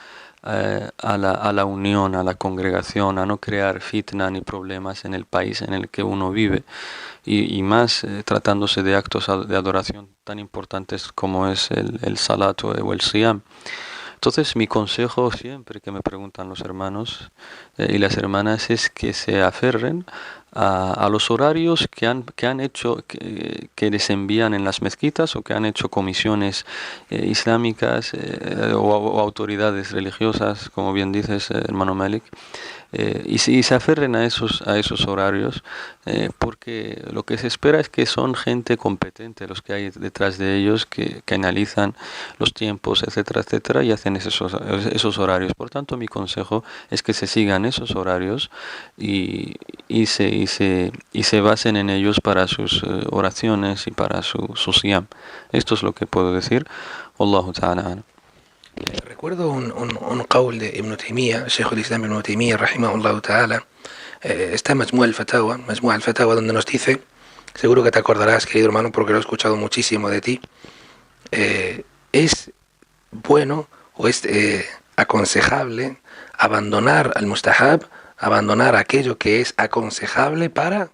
a la unión, a la congregación, a no crear fitna ni problemas en el país en el que uno vive. Y más tratándose de actos de adoración tan importantes como es el salat o el siyam. Entonces mi consejo siempre que me preguntan los hermanos y las hermanas es que se aferren a los horarios que han hecho, que les envían en las mezquitas o que han hecho comisiones islámicas o autoridades religiosas, como bien dices, hermano Malik. Y se aferren a esos horarios, porque lo que se espera es que son gente competente, los que hay detrás de ellos, que analizan los tiempos, etcétera, etcétera, y hacen esos horarios. Por tanto, mi consejo es que se sigan esos horarios y se basen en ellos para sus oraciones y para su siyam. Esto es lo que puedo decir. Wallahu ta'ala. Recuerdo un qawl de Ibn Taymiyyah, Shaykh al-Islam Ibn Taymiyyah, rahimahullah ta'ala, está en Majmu' al-Fatawa, donde nos dice, seguro que te acordarás, querido hermano, porque lo he escuchado muchísimo de ti, es bueno o es aconsejable abandonar al mustahab, abandonar aquello que es aconsejable para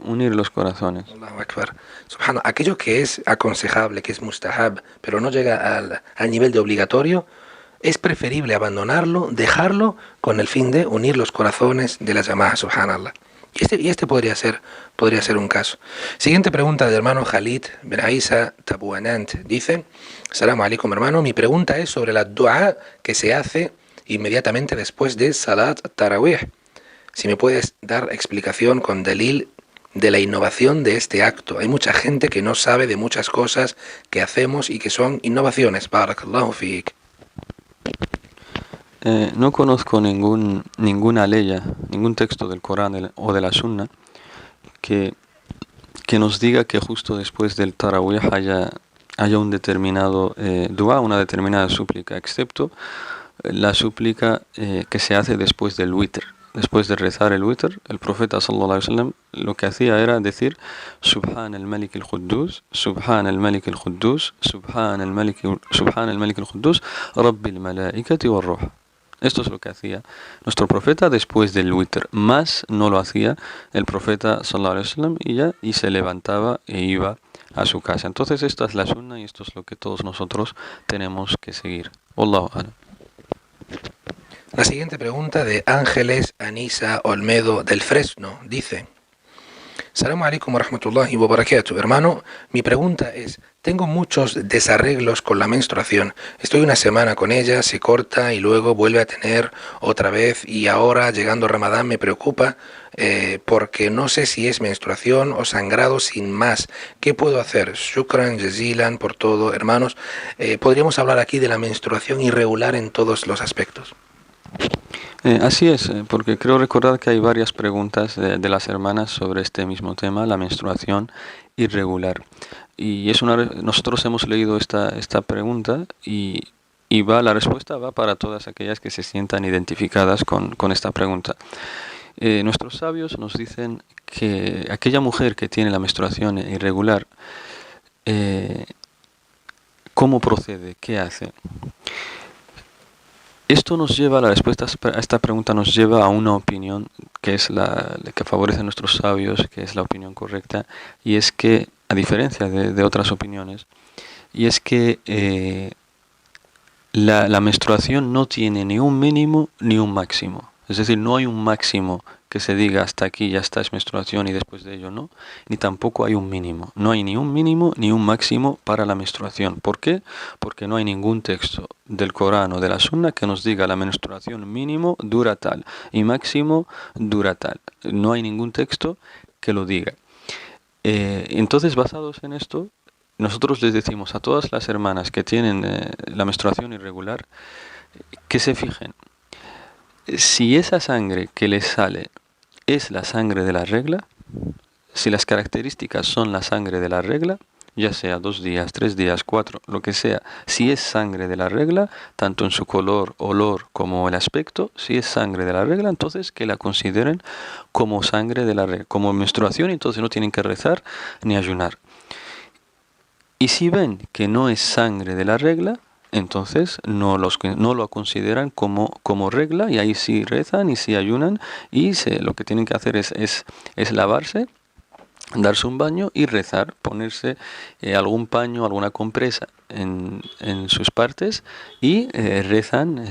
unir los corazones. Allahu Akbar. Aquello que es aconsejable, que es mustahab, pero no llega al nivel de obligatorio, es preferible abandonarlo, dejarlo, con el fin de unir los corazones de la llamada, subhanallah. Y este podría ser un caso. Siguiente pregunta del hermano Khalid Ben Aisa Tabuanant. Dice: Salamu alaikum, hermano. Mi pregunta es sobre la dua que se hace inmediatamente después de Salat Tarawih. Si me puedes dar explicación con dalil de la innovación de este acto. Hay mucha gente que no sabe de muchas cosas que hacemos y que son innovaciones. Barakallahu fiik. No conozco ninguna ley, ningún texto del Corán o de la Sunna que nos diga que justo después del Tarawih haya un determinado dua, una determinada súplica, excepto la súplica que se hace después del witr. Después de rezar el witr, el profeta sallallahu alaihi wasallam lo que hacía era decir: Subhan al-Malik al-Quddus, Subhan al-Malik al-Quddus, Subhan al-Malik al-Quddus, Rabbil malaikati war ruh. Esto es lo que hacía nuestro profeta después del witr. Más no lo hacía el profeta sallallahu alaihi wasallam y se levantaba e iba a su casa. Entonces esta es la sunna y esto es lo que todos nosotros tenemos que seguir. Wallahu a'lam. La siguiente pregunta de Ángeles Anisa Olmedo del Fresno dice: Salamu alaikum wa rahmatullahi wa barakatuh. Hermano, mi pregunta es: tengo muchos desarreglos con la menstruación. Estoy una semana con ella, se corta y luego vuelve a tener otra vez, y ahora llegando Ramadán me preocupa porque no sé si es menstruación o sangrado sin más. ¿Qué puedo hacer? Shukran, jazilan por todo, hermanos. Podríamos hablar aquí de la menstruación irregular en todos los aspectos. Así es, porque creo recordar que hay varias preguntas de las hermanas sobre este mismo tema, la menstruación irregular. Y nosotros hemos leído esta pregunta y la respuesta va para todas aquellas que se sientan identificadas con esta pregunta. Nuestros sabios nos dicen que aquella mujer que tiene la menstruación irregular, ¿cómo procede? ¿Qué hace? Esto nos lleva, la respuesta a esta pregunta nos lleva a una opinión que es la que favorece a nuestros sabios, que es la opinión correcta, y es que, a diferencia de otras opiniones, y es que la menstruación no tiene ni un mínimo ni un máximo. Es decir, no hay un máximo que se diga hasta aquí ya está, es menstruación y después de ello no, ni tampoco hay un mínimo. No hay ni un mínimo ni un máximo para la menstruación. ¿Por qué? Porque no hay ningún texto del Corán o de la Sunna que nos diga la menstruación mínimo dura tal y máximo dura tal. No hay ningún texto que lo diga. Entonces, basados en esto, nosotros les decimos a todas las hermanas que tienen la menstruación irregular que se fijen si esa sangre que les sale es la sangre de la regla, si las características son la sangre de la regla, ya sea 2 días, 3 días, 4, lo que sea, si es sangre de la regla, tanto en su color, olor como el aspecto, si es sangre de la regla, entonces que la consideren como sangre de la regla, como menstruación, entonces no tienen que rezar ni ayunar. Y si ven que no es sangre de la regla, entonces no lo consideran como regla, y ahí sí rezan y sí ayunan, y lo que tienen que hacer es lavarse, darse un baño y rezar, ponerse algún paño, alguna compresa en sus partes, y rezan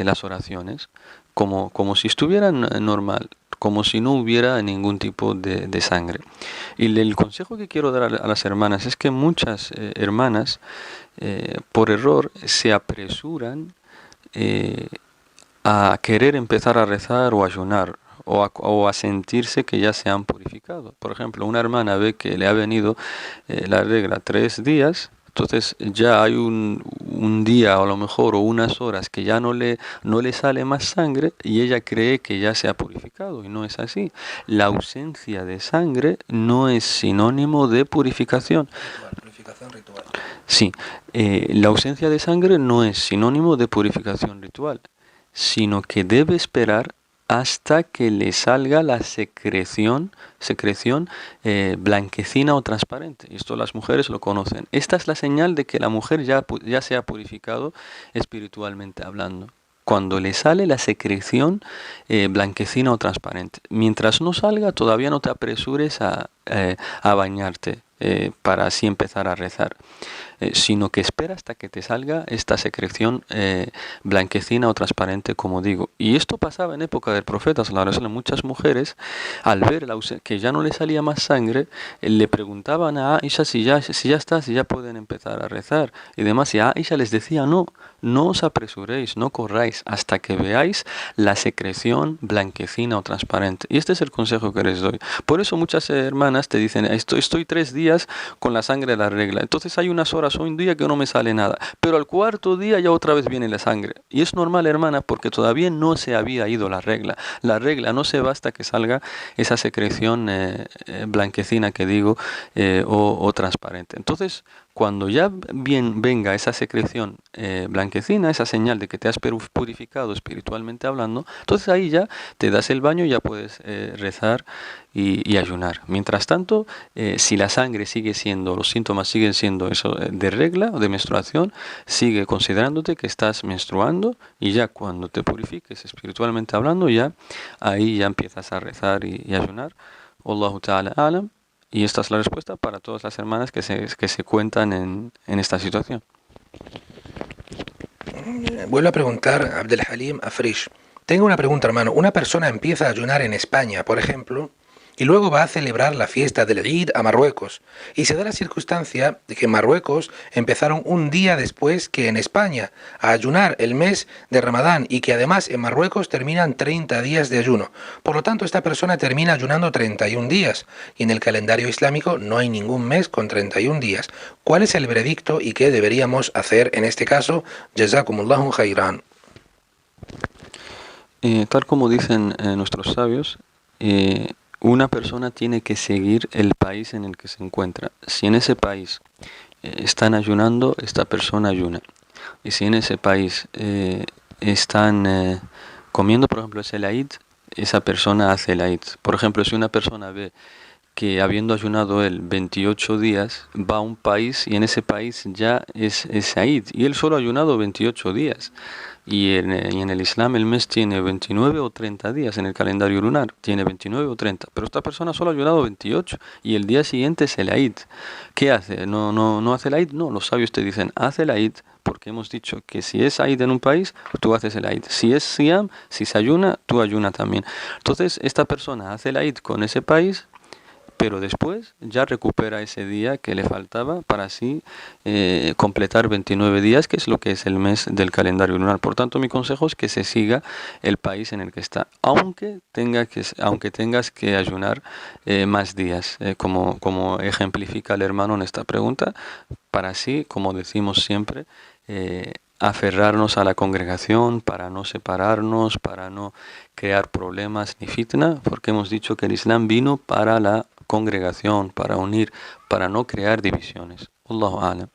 las oraciones como si estuvieran normal, como si no hubiera ningún tipo de sangre. Y el consejo que quiero dar a las hermanas es que muchas hermanas por error se apresuran a querer empezar a rezar o ayunar, o a sentirse que ya se han purificado. Por ejemplo, una hermana ve que le ha venido la regla 3 días, entonces ya hay un día o a lo mejor o unas horas que ya no le sale más sangre, y ella cree que ya se ha purificado, y no es así. La ausencia de sangre no es sinónimo de purificación. Purificación ritual. Sí, la ausencia de sangre no es sinónimo de purificación ritual, sino que debe esperar hasta que le salga la secreción blanquecina o transparente. Y esto las mujeres lo conocen. Esta es la señal de que la mujer ya se ha purificado espiritualmente hablando, cuando le sale la secreción blanquecina o transparente. Mientras no salga, todavía no te apresures a bañarte para así empezar a rezar, sino que espera hasta que te salga esta secreción blanquecina o transparente, como digo. Y esto pasaba en época del profeta sallallahu alaihi wasallam. Muchas mujeres, al ver que ya no le salía más sangre, le preguntaban a Aisha si ya pueden empezar a rezar y demás. Y a Aisha les decía, no os apresuréis, no corráis hasta que veáis la secreción blanquecina o transparente. Y este es el consejo que les doy. Por eso muchas hermanas te dicen, estoy 3 días con la sangre de la regla, entonces hay unas horas o un día que no me sale nada, pero al 4.º día ya otra vez viene la sangre. Y es normal, hermana, porque todavía no se había ido la regla. La regla no se va hasta que salga esa secreción blanquecina que digo, o transparente. Entonces, cuando ya venga esa secreción blanquecina, esa señal de que te has purificado espiritualmente hablando, entonces ahí ya te das el baño y ya puedes rezar y ayunar. Mientras tanto, si la sangre sigue siendo, los síntomas siguen siendo eso de regla o de menstruación, sigue considerándote que estás menstruando, y ya cuando te purifiques espiritualmente hablando, ya ahí ya empiezas a rezar y ayunar. Wallahu ta'ala alam. Y esta es la respuesta para todas las hermanas que se cuentan en esta situación. Vuelvo a preguntar, Abdel Halim Afrish. Tengo una pregunta, hermano. Una persona empieza a ayunar en España, por ejemplo, y luego va a celebrar la fiesta del Eid a Marruecos. Y se da la circunstancia de que en Marruecos empezaron un día después que en España a ayunar el mes de Ramadán, y que además en Marruecos terminan 30 días de ayuno. Por lo tanto, esta persona termina ayunando 31 días, y en el calendario islámico no hay ningún mes con 31 días. ¿Cuál es el veredicto y qué deberíamos hacer en este caso? Jazakumullahu khairan. Tal como dicen nuestros sabios, una persona tiene que seguir el país en el que se encuentra. Si en ese país están ayunando, esta persona ayuna. Y si en ese país están comiendo, por ejemplo, es el Eid, esa persona hace el Eid. Por ejemplo, si una persona ve que habiendo ayunado él 28 días, va a un país y en ese país ya es Eid, y él solo ha ayunado 28 días. Y en el Islam el mes tiene 29 o 30 días, en el calendario lunar tiene 29 o 30, pero esta persona solo ha ayunado 28 y el día siguiente es el Eid. ¿Qué hace? ¿No hace el Eid? No, los sabios te dicen, hace el Eid, porque hemos dicho que si es Eid en un país, tú haces el Eid. Si es Siam, si se ayuna, tú ayuna también. Entonces esta persona hace el Eid con ese país, pero después ya recupera ese día que le faltaba para así completar 29 días, que es lo que es el mes del calendario lunar. Por tanto, mi consejo es que se siga el país en el que está, aunque tengas que ayunar más días, como ejemplifica el hermano en esta pregunta, para así, como decimos siempre, aferrarnos a la congregación, para no separarnos, para no crear problemas ni fitna, porque hemos dicho que el Islam vino para la congregación, para unir, para no crear divisiones. Allahu a'lam.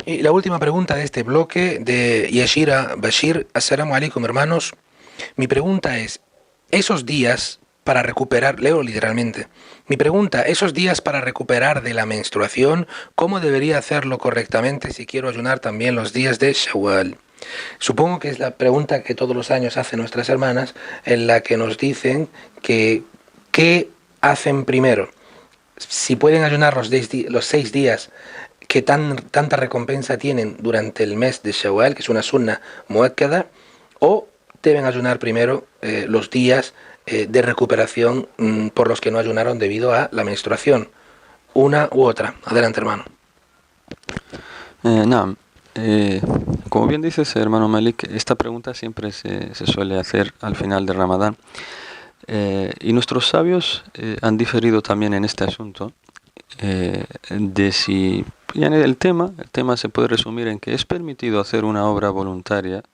Y la última pregunta de este bloque de Yashira Bashir. Assalamu alaikum, hermanos. Mi pregunta es, esos días para recuperar, leo literalmente, mi pregunta, esos días para recuperar de la menstruación, ¿cómo debería hacerlo correctamente si quiero ayunar también los días de Shawwal? Supongo que es la pregunta que todos los años hacen nuestras hermanas, en la que nos dicen que ¿qué hacen primero? Si pueden ayunar los 6 días que tanta recompensa tienen durante el mes de Shawwal, que es una sunna muakkada, o deben ayunar primero los días de recuperación por los que no ayunaron debido a la menstruación, una u otra. Adelante, hermano. Naam. Como bien dices, hermano Malik, esta pregunta siempre se suele hacer al final de Ramadán. Y nuestros sabios han diferido también en este asunto de si el tema se puede resumir en que es permitido hacer una obra voluntaria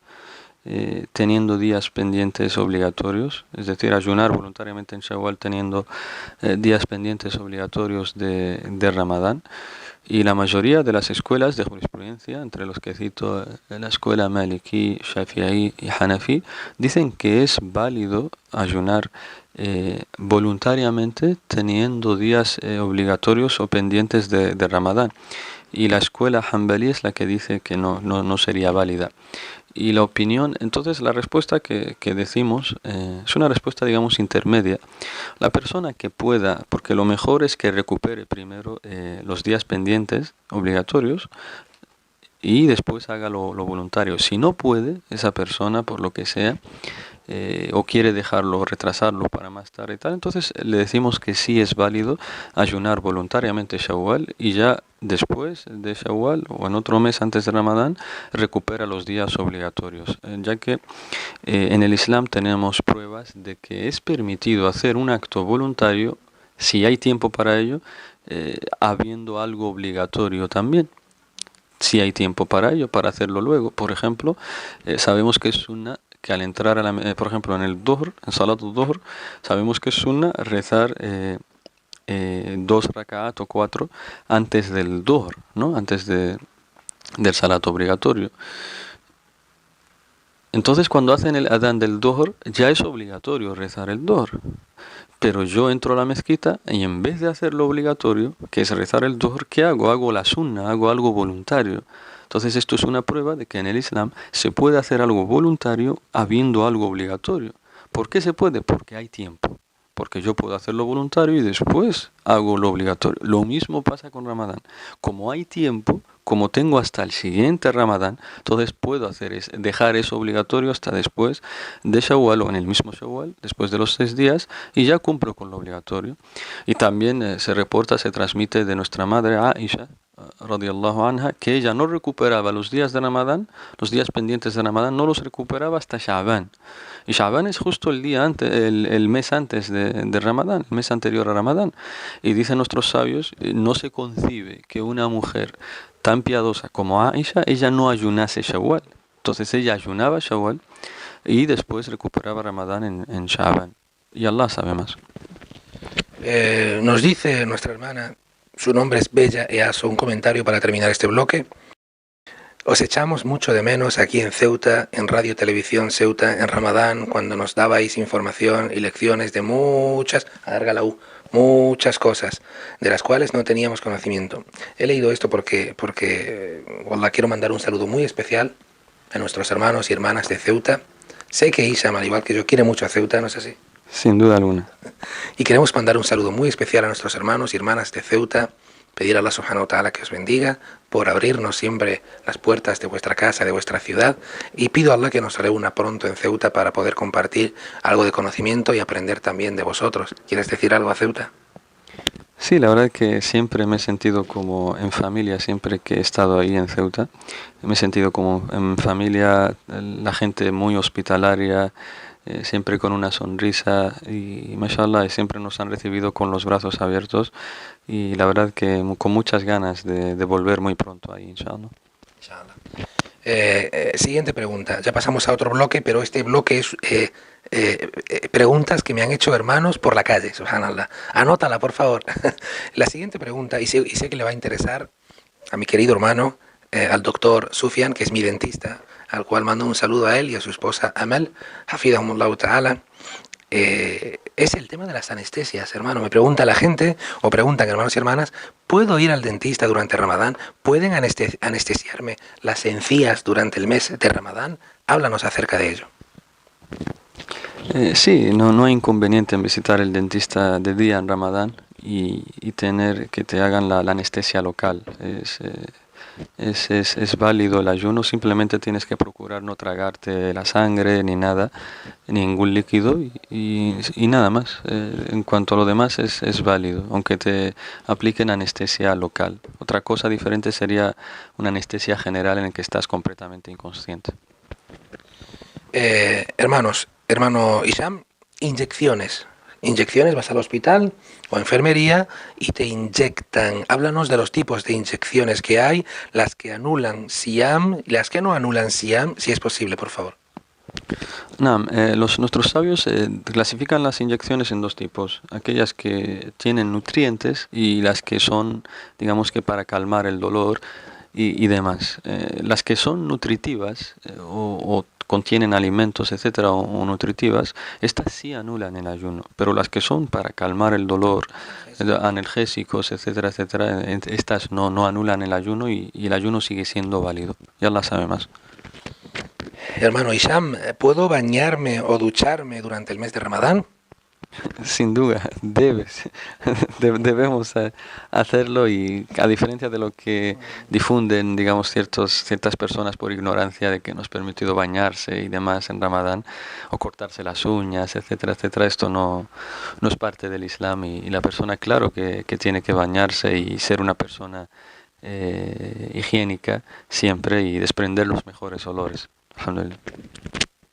teniendo días pendientes obligatorios, es decir, ayunar voluntariamente en Shawwal teniendo días pendientes obligatorios de Ramadán. Y la mayoría de las escuelas de jurisprudencia, entre los que cito la escuela Maliki, Shafi'i y Hanafi, dicen que es válido ayunar voluntariamente teniendo días obligatorios o pendientes de Ramadán. Y la escuela Hanbali es la que dice que no sería válida. Y la opinión, entonces la respuesta que decimos es una respuesta, digamos, intermedia. La persona que pueda, porque lo mejor es que recupere primero los días pendientes obligatorios y después haga lo voluntario. Si no puede, esa persona, por lo que sea, o quiere dejarlo, retrasarlo para más tarde y tal, entonces le decimos que sí es válido ayunar voluntariamente Shawwal y ya después de Shawwal o en otro mes antes de Ramadán recupera los días obligatorios, ya que en el Islam tenemos pruebas de que es permitido hacer un acto voluntario si hay tiempo para ello, habiendo algo obligatorio también. Si hay tiempo para ello, para hacerlo luego. Por ejemplo, sabemos que es sunna que al entrar por ejemplo, en el Dhuhr, en Salat al-Dhuhr, sabemos que es sunna rezar 2 raka'at o 4 antes del Dhuhr, ¿no? Antes del Salat obligatorio. Entonces, cuando hacen el adán del Dhuhr, ya es obligatorio rezar el Dhuhr. Pero yo entro a la mezquita y en vez de hacer lo obligatorio, que es rezar el Dhuhr, ¿qué hago? Hago la sunna, hago algo voluntario. Entonces esto es una prueba de que en el Islam se puede hacer algo voluntario habiendo algo obligatorio. ¿Por qué se puede? Porque hay tiempo. Porque yo puedo hacerlo voluntario y después hago lo obligatorio. Lo mismo pasa con Ramadán. Como hay tiempo, como tengo hasta el siguiente Ramadán, entonces puedo dejar eso obligatorio hasta después de Shawwal o en el mismo Shawwal, después de los 6 días, y ya cumplo con lo obligatorio. Y también se transmite de nuestra madre Aisha, radiyallahu anha, que ella no recuperaba los días de Ramadán, los días pendientes de Ramadán, no los recuperaba hasta Sha'ban. Y Sha'ban es justo el mes antes de Ramadán, el mes anterior a Ramadán. Y dicen nuestros sabios, no se concibe que una mujer tan piadosa como Aisha, ella no ayunase Shawwal. Entonces ella ayunaba Shawwal y después recuperaba Ramadán en Sha'ban. Y Allah sabe más. Nos dice nuestra hermana, su nombre es Bella Easo, un comentario para terminar este bloque. Os echamos mucho de menos aquí en Ceuta, en Radio Televisión Ceuta, en Ramadán, cuando nos dabais información y lecciones de muchas cosas, de las cuales no teníamos conocimiento. He leído esto porque wallah, quiero mandar un saludo muy especial a nuestros hermanos y hermanas de Ceuta. Sé que Isam, al igual que yo, quiere mucho a Ceuta, ¿no es así? Sin duda alguna. Y queremos mandar un saludo muy especial a nuestros hermanos y hermanas de Ceuta, pedir a Allah subhanahu wa ta'ala que os bendiga por abrirnos siempre las puertas de vuestra casa, de vuestra ciudad, y pido a Allah que nos reúna pronto en Ceuta para poder compartir algo de conocimiento y aprender también de vosotros. ¿Quieres decir algo a Ceuta? Sí, la verdad que siempre me he sentido como en familia, siempre que he estado ahí en Ceuta. Me he sentido como en familia, la gente muy hospitalaria, siempre con una sonrisa y mashallah, siempre nos han recibido con los brazos abiertos y la verdad que con muchas ganas de volver muy pronto ahí, inshallah. Inshallah. Siguiente pregunta. Ya pasamos a otro bloque, pero este bloque es preguntas que me han hecho hermanos por la calle, subhanallah. Anótala, por favor. La siguiente pregunta, y sé que le va a interesar a mi querido hermano, al doctor Sufian, que es mi dentista, al cual mando un saludo a él y a su esposa Amal, hafidahumullahu ta'ala. Es el tema de las anestesias, hermano. Me pregunta la gente, o preguntan hermanos y hermanas, ¿puedo ir al dentista durante Ramadán? ¿Pueden anestesiarme las encías durante el mes de Ramadán? Háblanos acerca de ello. Sí, no hay inconveniente en visitar el dentista de día en Ramadán y tener que te hagan la anestesia local. Es válido el ayuno, simplemente tienes que procurar no tragarte la sangre ni nada, ningún líquido y nada más. En cuanto a lo demás es válido, aunque te apliquen anestesia local. Otra cosa diferente sería una anestesia general en la que estás completamente inconsciente. Hermano Isham, inyecciones. Inyecciones, vas al hospital o enfermería y te inyectan. Háblanos de los tipos de inyecciones que hay, las que anulan Siam y las que no anulan Siam, si es posible, por favor. Nuestros sabios clasifican las inyecciones en dos tipos, aquellas que tienen nutrientes y las que son, digamos que para calmar el dolor y demás. Las que son nutritivas o contienen alimentos, etcétera, o nutritivas, estas sí anulan el ayuno, pero las que son para calmar el dolor, analgésicos, etcétera, etcétera, estas no anulan el ayuno y el ayuno sigue siendo válido. Ya la sabe más. Hermano Isham, ¿puedo bañarme o ducharme durante el mes de Ramadán? Sin duda, debemos hacerlo y a diferencia de lo que difunden, digamos, ciertas personas por ignorancia de que no es permitido bañarse y demás en Ramadán o cortarse las uñas, etcétera, etcétera, esto no es parte del Islam y la persona, claro, que tiene que bañarse y ser una persona higiénica siempre y desprender los mejores olores.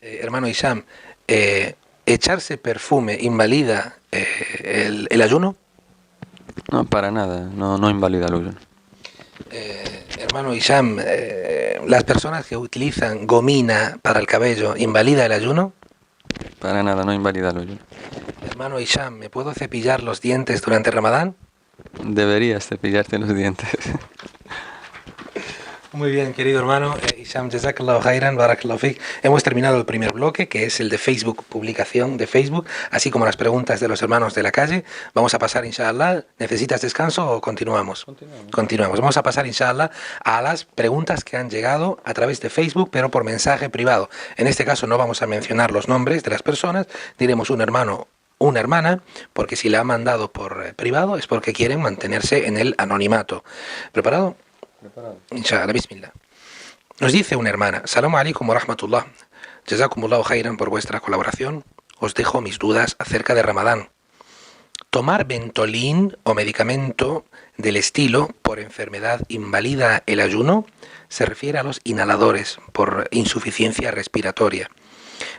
Hermano Isham, ¿echarse perfume invalida el ayuno? No, para nada, no invalida el ayuno. Hermano Isham, ¿las personas que utilizan gomina para el cabello invalida el ayuno? Para nada, no invalida el ayuno. Hermano Isham, ¿me puedo cepillar los dientes durante Ramadán? Deberías cepillarte los dientes. Muy bien, querido hermano Isham, Jazakallahu Khairan, Barakallahu Fik. Hemos terminado el primer bloque, que es el de Facebook, publicación de Facebook, así como las preguntas de los hermanos de la calle. Vamos a pasar, inshallah. ¿Necesitas descanso o continuamos? Continuamos. Vamos a pasar, inshallah, a las preguntas que han llegado a través de Facebook, pero por mensaje privado. En este caso no vamos a mencionar los nombres de las personas, diremos un hermano, una hermana, porque si la ha mandado por privado es porque quieren mantenerse en el anonimato. ¿Preparado? Inshallah, bismillah. Nos dice una hermana: Salamu alaikum wa rahmatullah. Jazakumullahu khairan por vuestra colaboración. Os dejo mis dudas acerca de Ramadán. ¿Tomar Ventolin o medicamento del estilo por enfermedad invalida el ayuno? Se refiere a los inhaladores por insuficiencia respiratoria.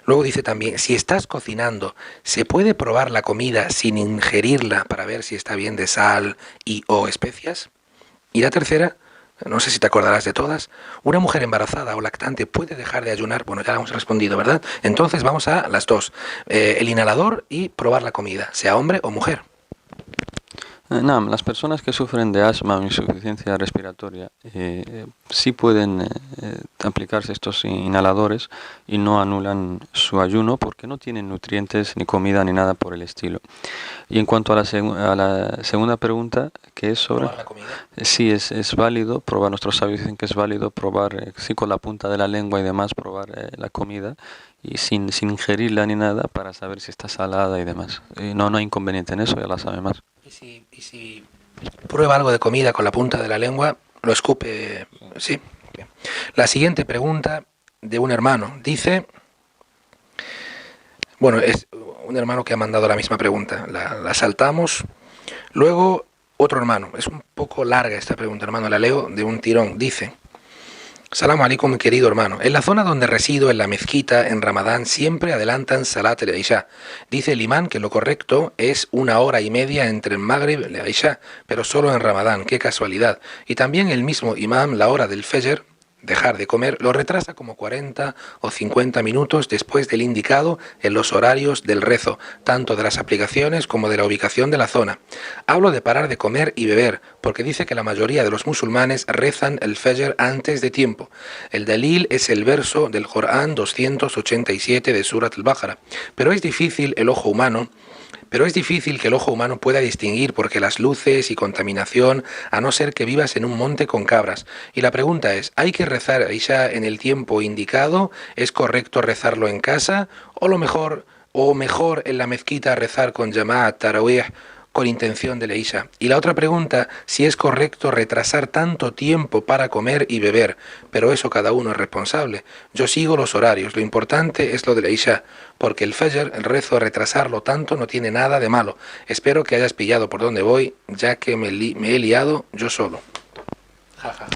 Luego dice también: si estás cocinando, ¿se puede probar la comida sin ingerirla para ver si está bien de sal y o especias? Y la tercera, no sé si te acordarás de todas. ¿Una mujer embarazada o lactante puede dejar de ayunar? Bueno, ya la hemos respondido, ¿verdad? Entonces vamos a las dos. El inhalador y probar la comida, sea hombre o mujer. Las personas que sufren de asma o insuficiencia respiratoria sí pueden aplicarse estos inhaladores y no anulan su ayuno porque no tienen nutrientes, ni comida, ni nada por el estilo. Y en cuanto a la segunda pregunta, que es sobre... ¿Probar la comida? Sí, es válido probar, nuestros sabios dicen que es válido probar, sí, con la punta de la lengua y demás, probar la comida y sin ingerirla ni nada para saber si está salada y demás. No hay inconveniente en eso, ya la sabe más. ¿Y si prueba algo de comida con la punta de la lengua, lo escupe? Sí. Bien. La siguiente pregunta de un hermano dice... Bueno, es un hermano que ha mandado la misma pregunta. La saltamos. Luego Otro hermano, es un poco larga esta pregunta, hermano, la leo de un tirón. Dice: Salam alaikum, mi querido hermano. En la zona donde resido, en la mezquita, en Ramadán, siempre adelantan Salat el-Isha. Dice el imán que lo correcto es 1 hora y media entre el Maghrib y el Isha, pero solo en Ramadán. Qué casualidad. Y también el mismo imán, la hora del Fajr, dejar de comer, lo retrasa como 40 o 50 minutos después del indicado en los horarios del rezo, tanto de las aplicaciones como de la ubicación de la zona. Hablo de parar de comer y beber, porque dice que la mayoría de los musulmanes rezan el Fajr antes de tiempo. El dalil es el verso del Corán 287 de Surat al-Baqarah, pero es difícil que el ojo humano pueda distinguir porque las luces y contaminación, a no ser que vivas en un monte con cabras. Y la pregunta es, ¿hay que rezar Isha en el tiempo indicado? ¿Es correcto rezarlo en casa? ¿O mejor en la mezquita rezar con Jama'at Tarawih con intención de la Isha? Y la otra pregunta, si es correcto retrasar tanto tiempo para comer y beber, pero eso cada uno es responsable. Yo sigo los horarios, lo importante es lo de la Isha, porque el Fajr, el rezo, retrasarlo tanto no tiene nada de malo. Espero que hayas pillado por dónde voy, ya que me he liado yo solo. Jaja.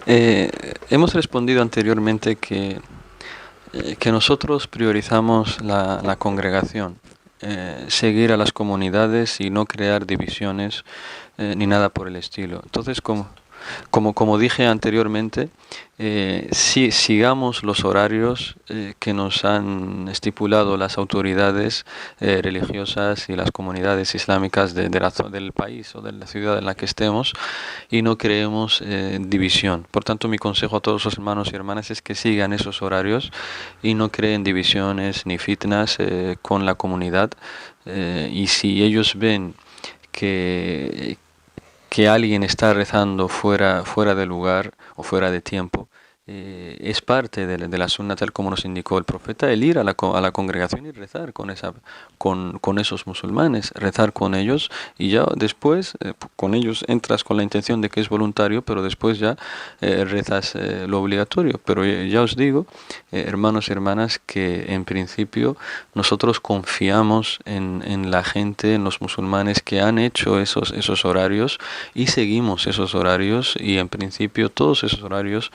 Hemos respondido anteriormente que nosotros priorizamos la congregación, seguir a las comunidades y no crear divisiones ni nada por el estilo. Entonces, como dije anteriormente, si sigamos los horarios que nos han estipulado las autoridades religiosas y las comunidades islámicas del país o de la ciudad en la que estemos, y no creemos división. Por tanto, mi consejo a todos los hermanos y hermanas es que sigan esos horarios y no creen divisiones ni fitnas con la comunidad. Y si ellos ven que alguien está rezando fuera de lugar o fuera de tiempo, es parte de la sunna, tal como nos indicó el profeta, el ir a la congregación y rezar con esos musulmanes, rezar con ellos, y ya después con ellos entras con la intención de que es voluntario, pero después ya rezas lo obligatorio. Pero ya os digo, hermanos y hermanas, que en principio nosotros confiamos en la gente, en los musulmanes que han hecho esos horarios, y seguimos esos horarios, y en principio todos esos horarios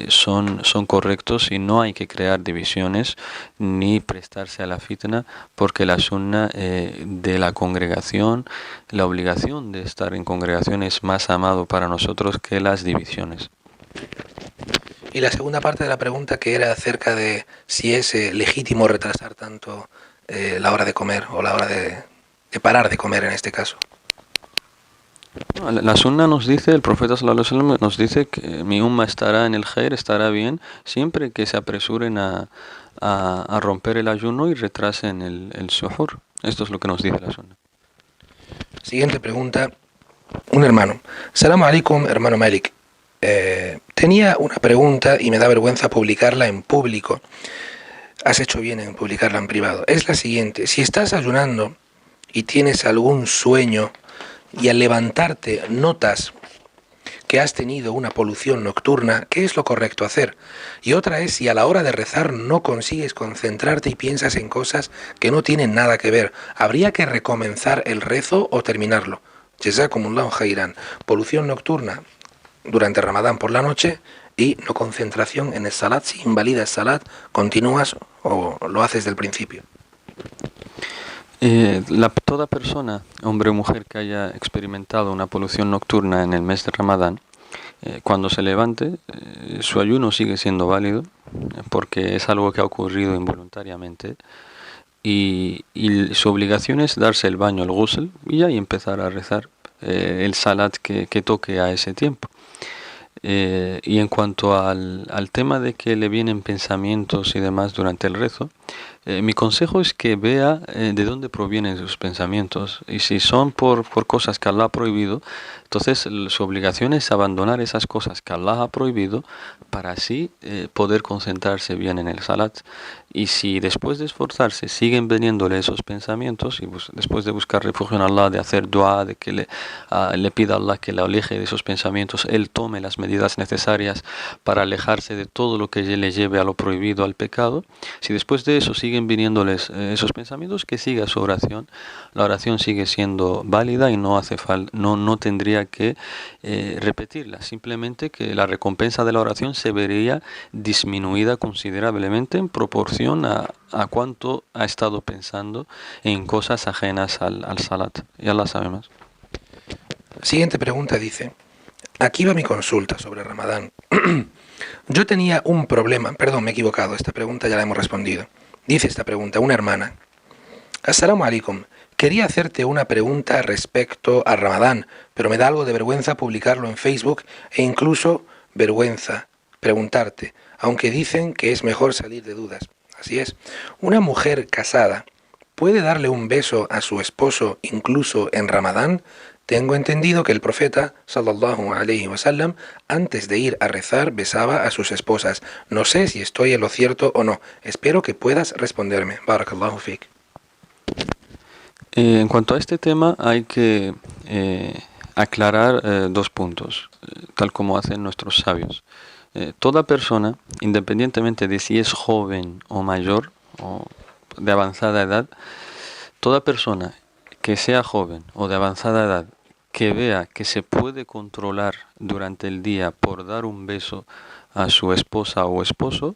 son correctos, y no hay que crear divisiones ni prestarse a la fitna, porque la sunna de la congregación, la obligación de estar en congregación, es más amado para nosotros que las divisiones. Y la segunda parte de la pregunta, que era acerca de si es legítimo retrasar tanto la hora de comer o la hora de parar de comer en este caso. La sunna nos dice, el profeta sallallahu alaihi wasallam nos dice que mi umma estará en el khair, estará bien, siempre que se apresuren a romper el ayuno y retrasen el suhur. Esto es lo que nos dice la sunna. Siguiente pregunta, un hermano. Salam alaikum, hermano Malik. Tenía una pregunta y me da vergüenza publicarla en público. Has hecho bien en publicarla en privado. Es la siguiente: si estás ayunando y tienes algún sueño y al levantarte notas que has tenido una polución nocturna, ¿qué es lo correcto hacer? Y otra es si a la hora de rezar no consigues concentrarte y piensas en cosas que no tienen nada que ver. ¿Habría que recomenzar el rezo o terminarlo? Jazakumullahu khairan. Polución nocturna durante Ramadán por la noche y no concentración en el salat. Si invalida el salat, ¿continúas o lo haces del principio? Toda persona, hombre o mujer, que haya experimentado una polución nocturna en el mes de Ramadán, cuando se levante, su ayuno sigue siendo válido, porque es algo que ha ocurrido involuntariamente, y su obligación es darse el baño, el ghusl, y ya empezar a rezar el salat que toque a ese tiempo. Y en cuanto al tema de que le vienen pensamientos y demás durante el rezo, mi consejo es que vea de dónde provienen sus pensamientos, y si son por cosas que Allah ha prohibido, entonces su obligación es abandonar esas cosas que Allah ha prohibido para así poder concentrarse bien en el salat. Y si después de esforzarse siguen veniéndole esos pensamientos, y después de buscar refugio en Allah, de hacer dua, de que le pida a Allah que le aleje de esos pensamientos, él tome las medidas necesarias para alejarse de todo lo que le lleve a lo prohibido, al pecado. Si después de de eso siguen viniéndoles esos pensamientos, que siga su oración. La oración sigue siendo válida y no hace no tendría que repetirla. Simplemente que la recompensa de la oración se vería disminuida considerablemente en proporción a cuánto ha estado pensando en cosas ajenas al salat. Ya la sabemos. Siguiente pregunta dice: aquí va mi consulta sobre Ramadán. Yo tenía un problema, perdón, me he equivocado, esta pregunta ya la hemos respondido. Dice esta pregunta una hermana: Assalamu alaikum, quería hacerte una pregunta respecto a Ramadán, pero me da algo de vergüenza publicarlo en Facebook e incluso vergüenza preguntarte, aunque dicen que es mejor salir de dudas. Así es, ¿una mujer casada puede darle un beso a su esposo incluso en Ramadán? Tengo entendido que el profeta, sallallahu alayhi wa sallam, antes de ir a rezar besaba a sus esposas. No sé si estoy en lo cierto o no. Espero que puedas responderme. Barakallahu fik. En cuanto a este tema hay que aclarar dos puntos, tal como hacen nuestros sabios. Toda persona, independientemente de si es joven o mayor o de avanzada edad, toda persona que sea joven o de avanzada edad, que vea que se puede controlar durante el día por dar un beso a su esposa o esposo,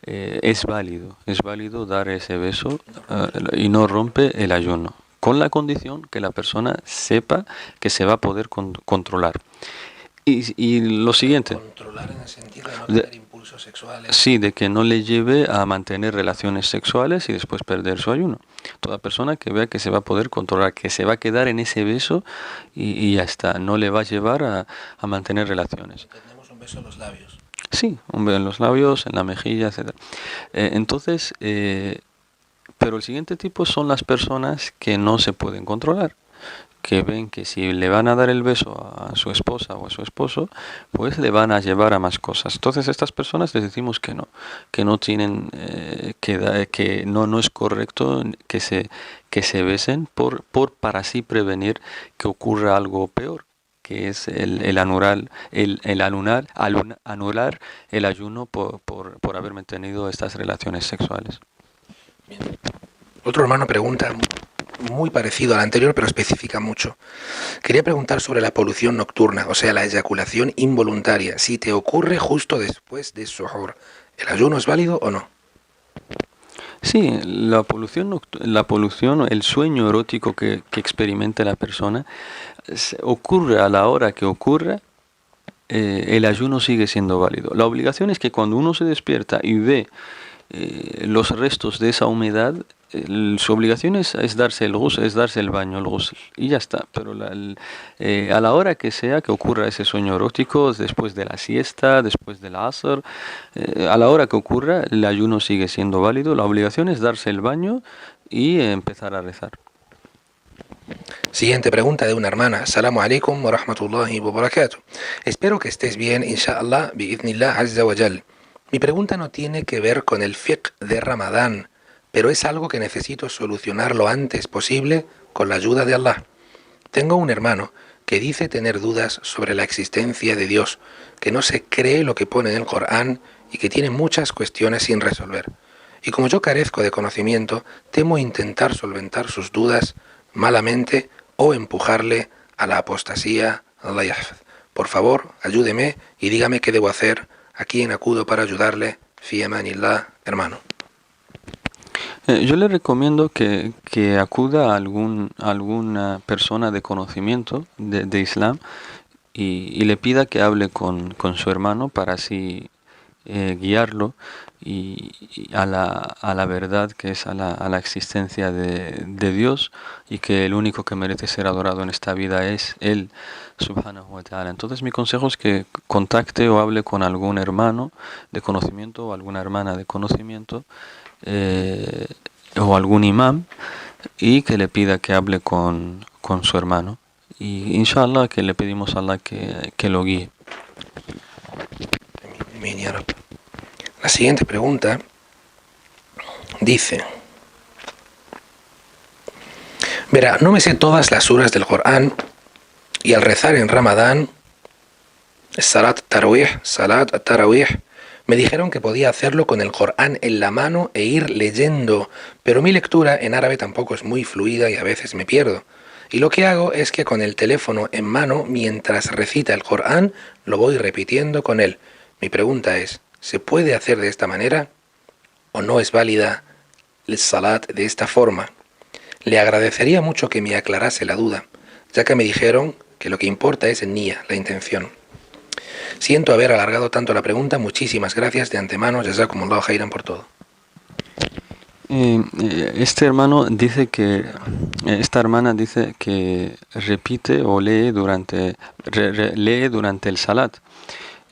es válido dar ese beso y no rompe el ayuno, con la condición que la persona sepa que se va a poder controlar. Y lo siguiente, Controlar en el sentido de no tener impulsos sexuales. sí, de que no le lleve a mantener relaciones sexuales y después perder su ayuno. Toda persona que vea que se va a poder controlar, que se va a quedar en ese beso y ya está, no le va a llevar a mantener relaciones. Tenemos un beso en los labios. Sí, un beso en los labios, en la mejilla, etc. Entonces, pero el siguiente tipo son las personas que no se pueden controlar, que ven que si le van a dar el beso a su esposa o a su esposo, pues le van a llevar a más cosas. Entonces a estas personas les decimos que no tienen, que no es correcto que se besen para así prevenir que ocurra algo peor, que es anular el ayuno por haber mantenido estas relaciones sexuales. Bien. Otro hermano pregunta, muy parecido al anterior, pero especifica mucho. Quería preguntar sobre la polución nocturna, o sea, la eyaculación involuntaria. Si te ocurre justo después de suhoor, ¿el ayuno es válido o no? Sí, la polución, el sueño erótico que experimenta la persona, ocurre a la hora que ocurra, el ayuno sigue siendo válido. La obligación es que cuando uno se despierta y ve los restos de esa humedad, su obligación es darse el ghusl, es darse el baño, el ghusl, y ya está. Pero a la hora que sea que ocurra ese sueño erótico, después de la siesta, después del asr, a la hora que ocurra, el ayuno sigue siendo válido. La obligación es darse el baño y empezar a rezar. Siguiente pregunta de una hermana. Assalamu alaikum wa rahmatullahi wa barakatuh. Espero que estés bien, inshallah, bi'idhnillah azza wa jal. Mi pregunta no tiene que ver con el fiqh de Ramadán, pero es algo que necesito solucionar lo antes posible con la ayuda de Allah. Tengo un hermano que dice tener dudas sobre la existencia de Dios, que no se cree lo que pone en el Corán y que tiene muchas cuestiones sin resolver. Y como yo carezco de conocimiento, temo intentar solventar sus dudas malamente o empujarle a la apostasía. Allah yahfaz. Por favor, ayúdeme y dígame qué debo hacer. ¿A quién acudo para ayudarle? Fi amanillah, hermano. Yo le recomiendo que acuda a alguna persona de conocimiento de Islam y le pida que hable con su hermano para así guiarlo y a la verdad, que es a la existencia de Dios, y que el único que merece ser adorado en esta vida es Él, subhanahu wa ta'ala. Entonces mi consejo es que contacte o hable con algún hermano de conocimiento o alguna hermana de conocimiento, o algún imam, y que le pida que hable con su hermano, y inshallah que le pedimos a Allah que lo guíe. La siguiente pregunta dice: verá, no me sé todas las suras del Corán y al rezar en Ramadán, Salat Tarawih, Me dijeron que podía hacerlo con el Corán en la mano e ir leyendo, pero mi lectura en árabe tampoco es muy fluida y a veces me pierdo. Y lo que hago es que con el teléfono en mano, mientras recita el Corán, lo voy repitiendo con él. Mi pregunta es, ¿se puede hacer de esta manera o no es válida el salat de esta forma? Le agradecería mucho que me aclarase la duda, ya que me dijeron que lo que importa es el niyya, la intención. Siento haber alargado tanto la pregunta. Muchísimas gracias de antemano. Jazakumullahu khairan por todo. Este hermano dice que, esta hermana dice que repite o lee durante el salat.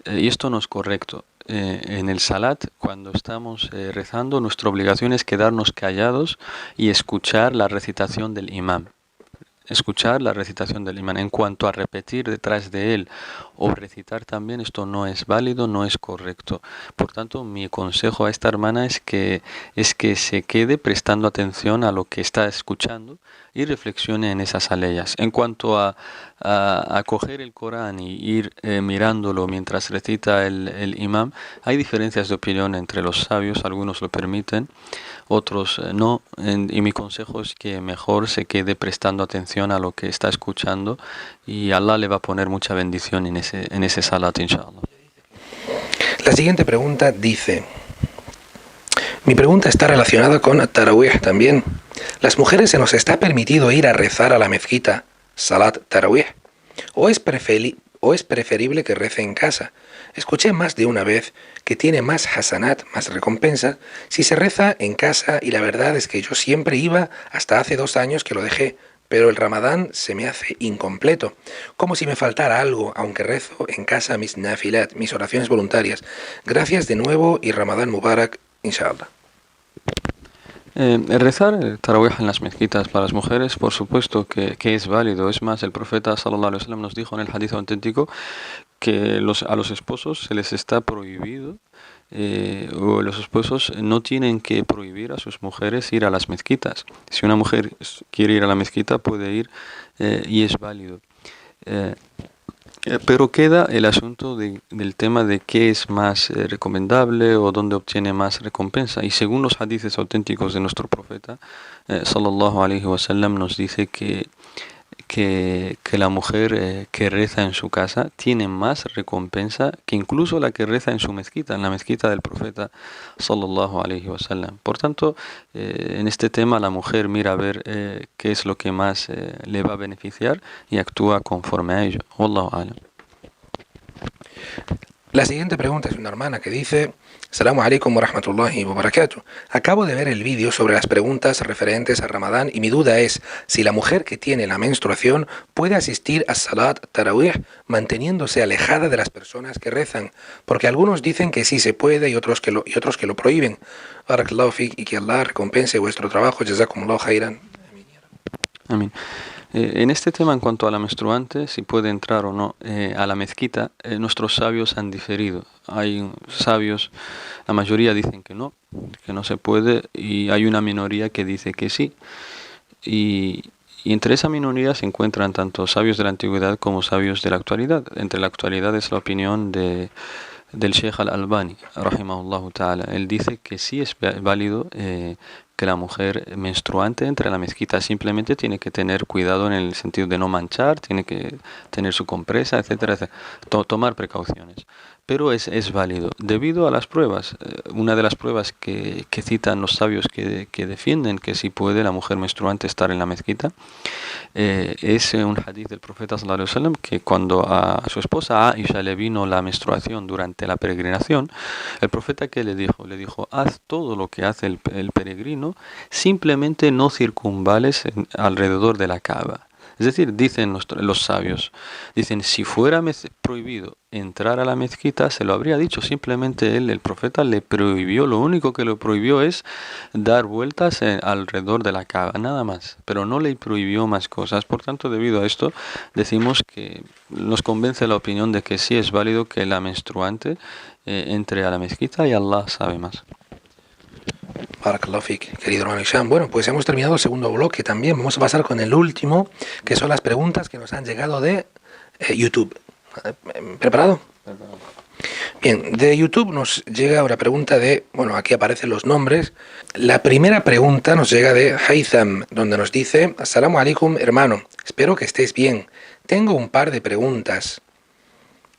Y esto no es correcto. En el salat, cuando estamos rezando, nuestra obligación es quedarnos callados y escuchar la recitación del imam. Escuchar la recitación del imán. En cuanto a repetir detrás de él o recitar también, esto no es válido, no es correcto. Por tanto, mi consejo a esta hermana es que se quede prestando atención a lo que está escuchando y reflexione en esas aleyas. En cuanto a coger el Corán y ir mirándolo mientras recita el imam, hay diferencias de opinión entre los sabios, algunos lo permiten, otros no, y mi consejo es que mejor se quede prestando atención a lo que está escuchando y Allah le va a poner mucha bendición en ese salat, inshallah. La siguiente pregunta dice, mi pregunta está relacionada con Tarawih también. ¿Las mujeres se nos está permitido ir a rezar a la mezquita, salat Tarawih? ¿O es preferible que rece en casa? Escuché más de una vez que tiene más hasanat, más recompensa, si se reza en casa, y la verdad es que yo siempre iba hasta hace 2 años que lo dejé, pero el Ramadán se me hace incompleto, como si me faltara algo, aunque rezo en casa mis nafilat, mis oraciones voluntarias. Gracias de nuevo y Ramadán Mubarak, inshallah. Rezar el tarawih en las mezquitas para las mujeres, por supuesto que es válido. Es más, el profeta sallallahu alaihi wasallam nos dijo en el hadith auténtico que a los esposos se les está prohibido, o los esposos no tienen que prohibir a sus mujeres ir a las mezquitas. Si una mujer quiere ir a la mezquita, puede ir y es válido. Pero queda el asunto del tema de qué es más recomendable o dónde obtiene más recompensa. Y según los hadices auténticos de nuestro profeta, sallallahu alaihi wasallam, nos dice que la mujer que reza en su casa tiene más recompensa que incluso la que reza en su mezquita, en la mezquita del profeta sallallahu alaihi wasallam. Por tanto, en este tema la mujer mira a ver qué es lo que más le va a beneficiar y actúa conforme a ello. Wallahu a'lam. La siguiente pregunta es una hermana que dice: Assalamu alaikum wa rahmatullahi wa barakatuh. Acabo de ver el vídeo sobre las preguntas referentes a Ramadán y mi duda es si la mujer que tiene la menstruación puede asistir a Salat Tarawih manteniéndose alejada de las personas que rezan, porque algunos dicen que sí se puede y otros que lo prohíben. Barakallahu fik, y que Allah recompense vuestro trabajo. Jazakumullahu khairan. Amén. En este tema, en cuanto a la menstruante, si puede entrar o no a la mezquita, nuestros sabios han diferido. Hay sabios, la mayoría dicen que no se puede, y hay una minoría que dice que sí. Y entre esa minoría se encuentran tanto sabios de la antigüedad como sabios de la actualidad. Entre la actualidad es la opinión del Sheikh Al-Albani, rahimahullahu ta'ala. Él dice que sí es válido que la mujer menstruante entre a la mezquita, simplemente tiene que tener cuidado en el sentido de no manchar, tiene que tener su compresa, etcétera, etcétera. Tomar precauciones. Pero es válido, debido a las pruebas. Una de las pruebas que citan los sabios que defienden que sí puede la mujer menstruante estar en la mezquita, es un hadith del profeta sallallahu alaihi wasallam, que cuando a su esposa Aisha le vino la menstruación durante la peregrinación, el profeta que le dijo, haz todo lo que hace el peregrino, simplemente no circunvales alrededor de la Kaaba. Es decir, dicen los sabios, si fuera prohibido entrar a la mezquita, se lo habría dicho. Simplemente el profeta le prohibió, lo único que le prohibió es dar vueltas alrededor de la Kaaba, nada más. Pero no le prohibió más cosas. Por tanto, debido a esto, decimos que nos convence la opinión de que sí es válido que la menstruante entre a la mezquita, y Allah sabe más. Barakallahu fik, querido hermano Hisham. Bueno, pues hemos terminado el segundo bloque también. Vamos a pasar con el último, que son las preguntas que nos han llegado de YouTube. ¿Preparado? Bien, de YouTube nos llega una pregunta de, bueno, aquí aparecen los nombres. La primera pregunta nos llega de Haitham, donde nos dice: Assalamu alaikum, hermano, espero que estés bien. Tengo un par de preguntas.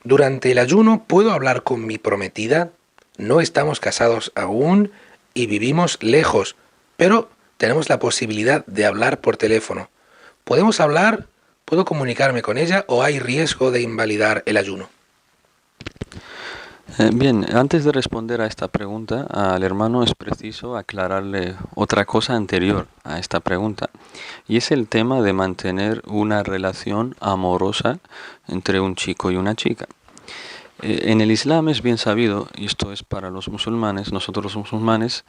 Durante el ayuno, ¿puedo hablar con mi prometida? No estamos casados aún y vivimos lejos, pero tenemos la posibilidad de hablar por teléfono. ¿Podemos hablar? ¿Puedo comunicarme con ella o hay riesgo de invalidar el ayuno? Bien, antes de responder a esta pregunta, al hermano es preciso aclararle otra cosa anterior a esta pregunta, y es el tema de mantener una relación amorosa entre un chico y una chica. En el Islam es bien sabido, y esto es para los musulmanes, nosotros los musulmanes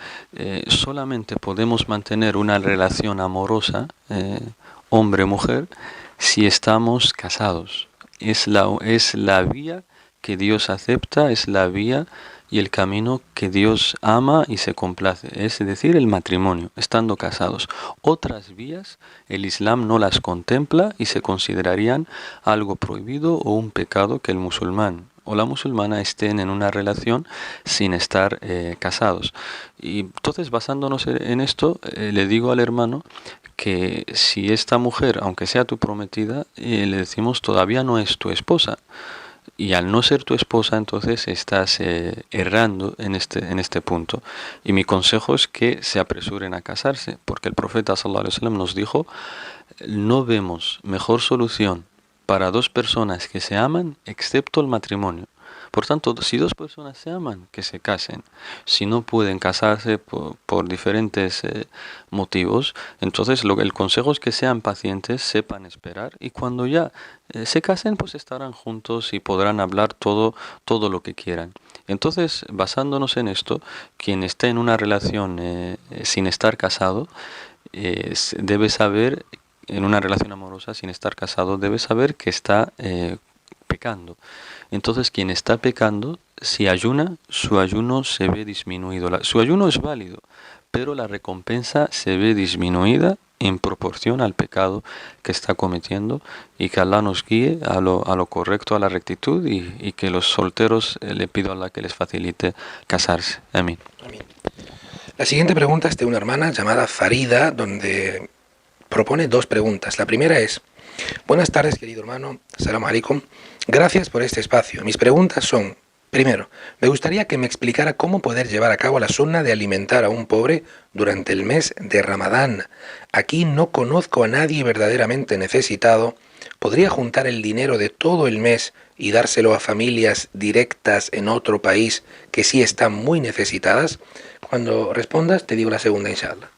solamente podemos mantener una relación amorosa, hombre-mujer, si estamos casados. Es la vía que Dios acepta, es la vía y el camino que Dios ama y se complace, es decir, el matrimonio, estando casados. Otras vías el Islam no las contempla y se considerarían algo prohibido o un pecado que el musulmán o la musulmana estén en una relación sin estar casados. Y entonces, basándonos en esto, le digo al hermano que si esta mujer, aunque sea tu prometida, le decimos todavía no es tu esposa. Y al no ser tu esposa, entonces estás errando en este punto. Y mi consejo es que se apresuren a casarse, porque el profeta sallallahu alaihi wasallam nos dijo: no vemos mejor solución para dos personas que se aman excepto el matrimonio. Por tanto, si dos personas se aman, que se casen. Si no pueden casarse por diferentes motivos, entonces el consejo es que sean pacientes, sepan esperar, y cuando ya se casen, pues estarán juntos y podrán hablar todo lo que quieran. Entonces, basándonos en esto, quien esté en una relación sin estar casado, debe saber, en una relación amorosa sin estar casado, debe saber que está pecando. Entonces, quien está pecando, si ayuna, su ayuno se ve disminuido. Su ayuno es válido, pero la recompensa se ve disminuida en proporción al pecado que está cometiendo, y que Allah nos guíe a lo correcto, a la rectitud, y que los solteros le pido a Allah que les facilite casarse. Amén. Amén. La siguiente pregunta es de una hermana llamada Farida, donde propone dos preguntas. La primera es: buenas tardes, querido hermano. Assalamu alaikum. Gracias por este espacio. Mis preguntas son: primero, me gustaría que me explicara cómo poder llevar a cabo la sunna de alimentar a un pobre durante el mes de Ramadán. Aquí no conozco a nadie verdaderamente necesitado. ¿Podría juntar el dinero de todo el mes y dárselo a familias directas en otro país que sí están muy necesitadas? Cuando respondas, te digo la segunda, inshallah.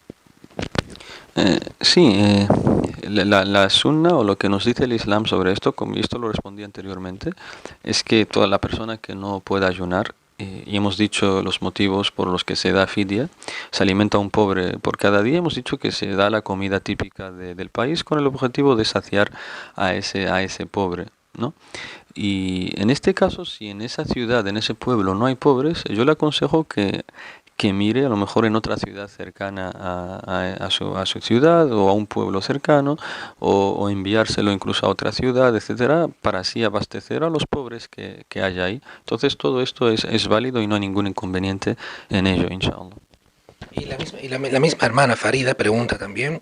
Sí, la sunna, o lo que nos dice el Islam sobre esto, como esto lo respondí anteriormente, es que toda la persona que no pueda ayunar, y hemos dicho los motivos por los que se da fidia, se alimenta a un pobre por cada día. Hemos dicho que se da la comida típica del país con el objetivo de saciar a ese pobre, ¿no? Y en este caso, si en esa ciudad, en ese pueblo no hay pobres, yo le aconsejo que mire a lo mejor en otra ciudad cercana a su ciudad, o a un pueblo cercano, o enviárselo incluso a otra ciudad, etcétera, para así abastecer a los pobres que haya ahí. Entonces todo esto es válido y no hay ningún inconveniente en ello, inshallah. Y la misma hermana Farida pregunta también: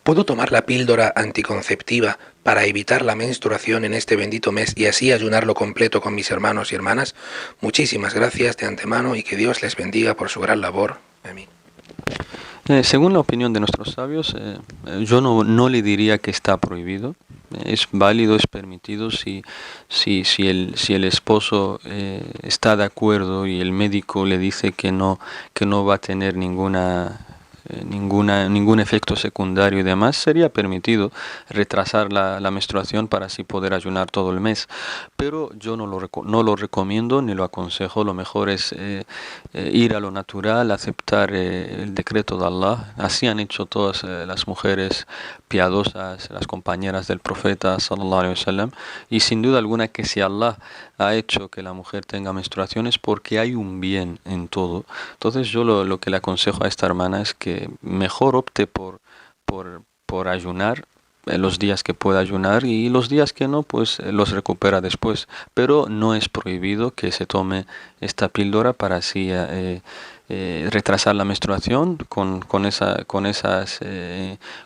¿puedo tomar la píldora anticonceptiva para evitar la menstruación en este bendito mes y así ayunarlo completo con mis hermanos y hermanas? Muchísimas gracias de antemano y que Dios les bendiga por su gran labor. Amén. Según la opinión de nuestros sabios, yo no le diría que está prohibido. Es válido, es permitido si el esposo está de acuerdo y el médico le dice que no va a tener ningún efecto secundario y demás. Sería permitido retrasar la menstruación para así poder ayunar todo el mes, pero yo no lo recomiendo ni lo aconsejo. Lo mejor es ir a lo natural, aceptar el decreto de Allah. Así han hecho todas las mujeres piadosas, las compañeras del profeta sallallahu alaihi wasallam, y sin duda alguna que si Allah ha hecho que la mujer tenga menstruaciones, porque hay un bien en todo. Entonces yo lo que le aconsejo a esta hermana es que mejor opte por ayunar los días que pueda ayunar y los días que no, pues los recupera después. Pero no es prohibido que se tome esta píldora para así retrasar la menstruación con esas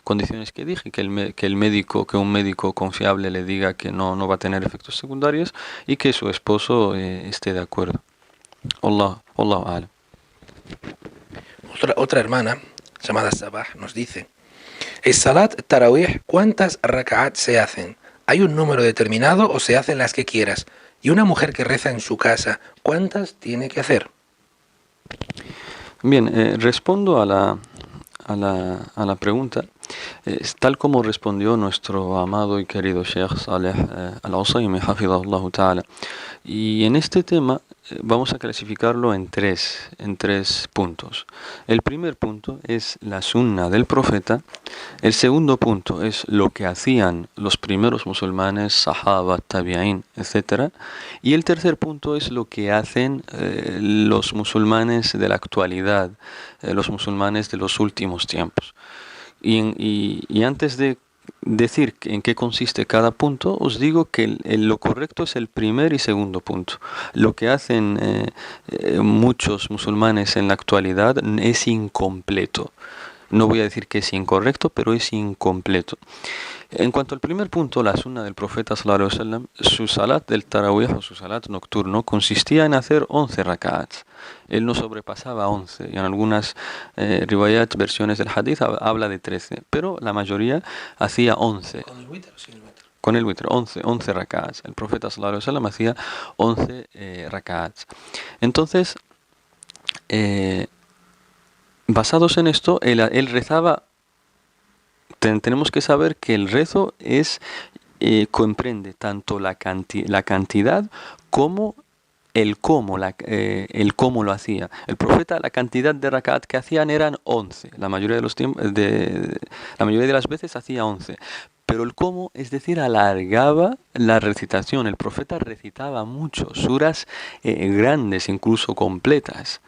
condiciones que dije, que un médico confiable le diga que no va a tener efectos secundarios y que su esposo esté de acuerdo. Allahu a'lam. Otra hermana, llamada Sabah, nos dice: ¿el Salat Tarawih cuántas rak'at se hacen? ¿Hay un número determinado o se hacen las que quieras? Y una mujer que reza en su casa, ¿cuántas tiene que hacer? Bien, respondo a la pregunta, tal como respondió nuestro amado y querido Sheikh Saleh Al-Usaymi, hafidhahullah ta'ala. Y en este tema vamos a clasificarlo en tres puntos. El primer punto es la sunna del profeta. El segundo punto es lo que hacían los primeros musulmanes, sahaba, tabi'in, etc. Y el tercer punto es lo que hacen los musulmanes de la actualidad, los musulmanes de los últimos tiempos. Y antes de decir en qué consiste cada punto, os digo que lo correcto es el primer y segundo punto. Lo que hacen muchos musulmanes en la actualidad es incompleto. No voy a decir que es incorrecto, pero es incompleto. En cuanto al primer punto, la sunna del profeta sallallahu alaihi wasallam, su salat del tarawih o su salat nocturno consistía en hacer 11 rak'ats. Él no sobrepasaba 11, y en algunas riwayat, versiones del hadith, habla de 13, pero la mayoría hacía 11. ¿Con el witr o sin el witr? Con el witr, 11 rak'ats. El profeta sallallahu alaihi wasallam hacía 11 rak'ats. Entonces, basados en esto, él rezaba. Tenemos que saber que el rezo comprende tanto la cantidad como el cómo lo hacía. El profeta, la cantidad de rak'at que hacían eran 11. La mayoría de las veces hacía 11. Pero el cómo, es decir, alargaba la recitación. El profeta recitaba mucho, suras grandes, incluso completas.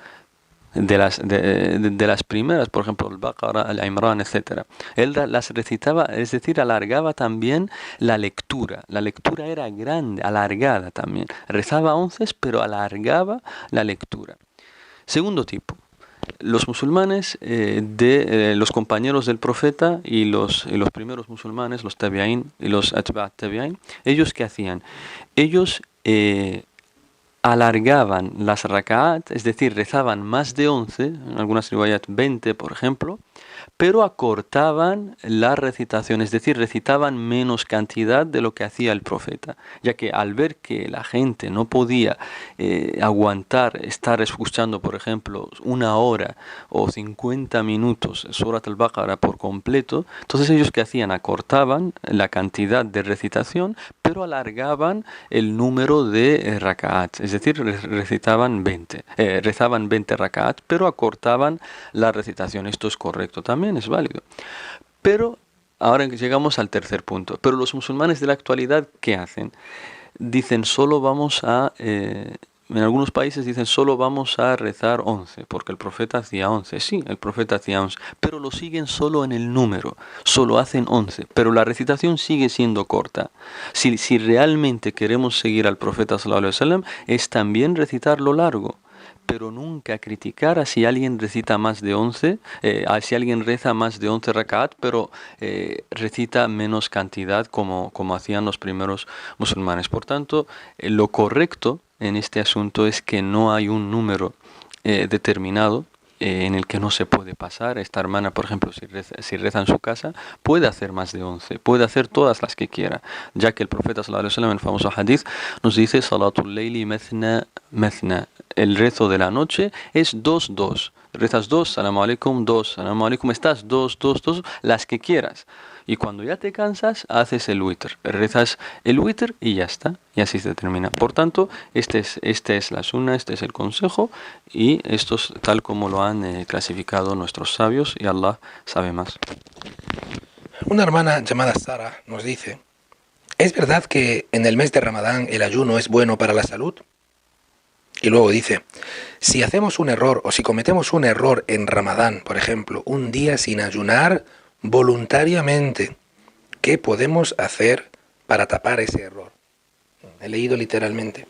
De las primeras, por ejemplo, el Baqara, el Imran, etc. Él las recitaba, es decir, alargaba también la lectura. La lectura era grande, alargada también. Rezaba 11, pero alargaba la lectura. Segundo tipo. Los musulmanes, los compañeros del profeta y los primeros musulmanes, los tabi'in y los atba' tabi'in, ¿ellos qué hacían? Ellos alargaban las rak'at, es decir, rezaban más de 11, en algunas riwayat 20 por ejemplo, pero acortaban la recitación, es decir, recitaban menos cantidad de lo que hacía el profeta, ya que al ver que la gente no podía aguantar estar escuchando, por ejemplo, 1 hora o 50 minutos Surat al-Baqarah por completo, entonces ellos ¿qué hacían? Acortaban la cantidad de recitación, pero alargaban el número de rak'at, es decir, rezaban 20 rak'at, pero acortaban la recitación. Esto es correcto también, es válido. Pero ahora llegamos al tercer punto. Pero los musulmanes de la actualidad, ¿qué hacen? Dicen en algunos países dicen solo vamos a rezar 11, porque el profeta hacía 11. Sí, el profeta hacía 11, pero lo siguen solo en el número, solo hacen 11, pero la recitación sigue siendo corta. Si realmente queremos seguir al profeta sallallahu alaihi wasallam, es también recitarlo largo, pero nunca criticar a si alguien recita más de 11, si alguien reza más de 11 rak'at, pero recita menos cantidad como hacían los primeros musulmanes. Por tanto, lo correcto en este asunto es que no hay un número determinado en el que no se puede pasar. Esta hermana, por ejemplo, si reza en su casa, puede hacer más de 11, puede hacer todas las que quiera, ya que el profeta sallallahu alaihi wasallam en el famoso hadith nos dice: Salatul Layli mathna mathna, el rezo de la noche es 2-2, rezas 2, salamu alaikum, 2, salamu alaikum, estás 2, las que quieras. Y cuando ya te cansas, haces el witr, rezas el witr y ya está, y así se termina. Por tanto, esta es la sunna, este es el consejo, y esto es tal como lo han clasificado nuestros sabios, y Allah sabe más. Una hermana llamada Sara nos dice: ¿es verdad que en el mes de Ramadán el ayuno es bueno para la salud? Y luego dice: si hacemos un error o si cometemos un error en Ramadán, por ejemplo, un día sin ayunar voluntariamente, ¿qué podemos hacer para tapar ese error? He leído literalmente.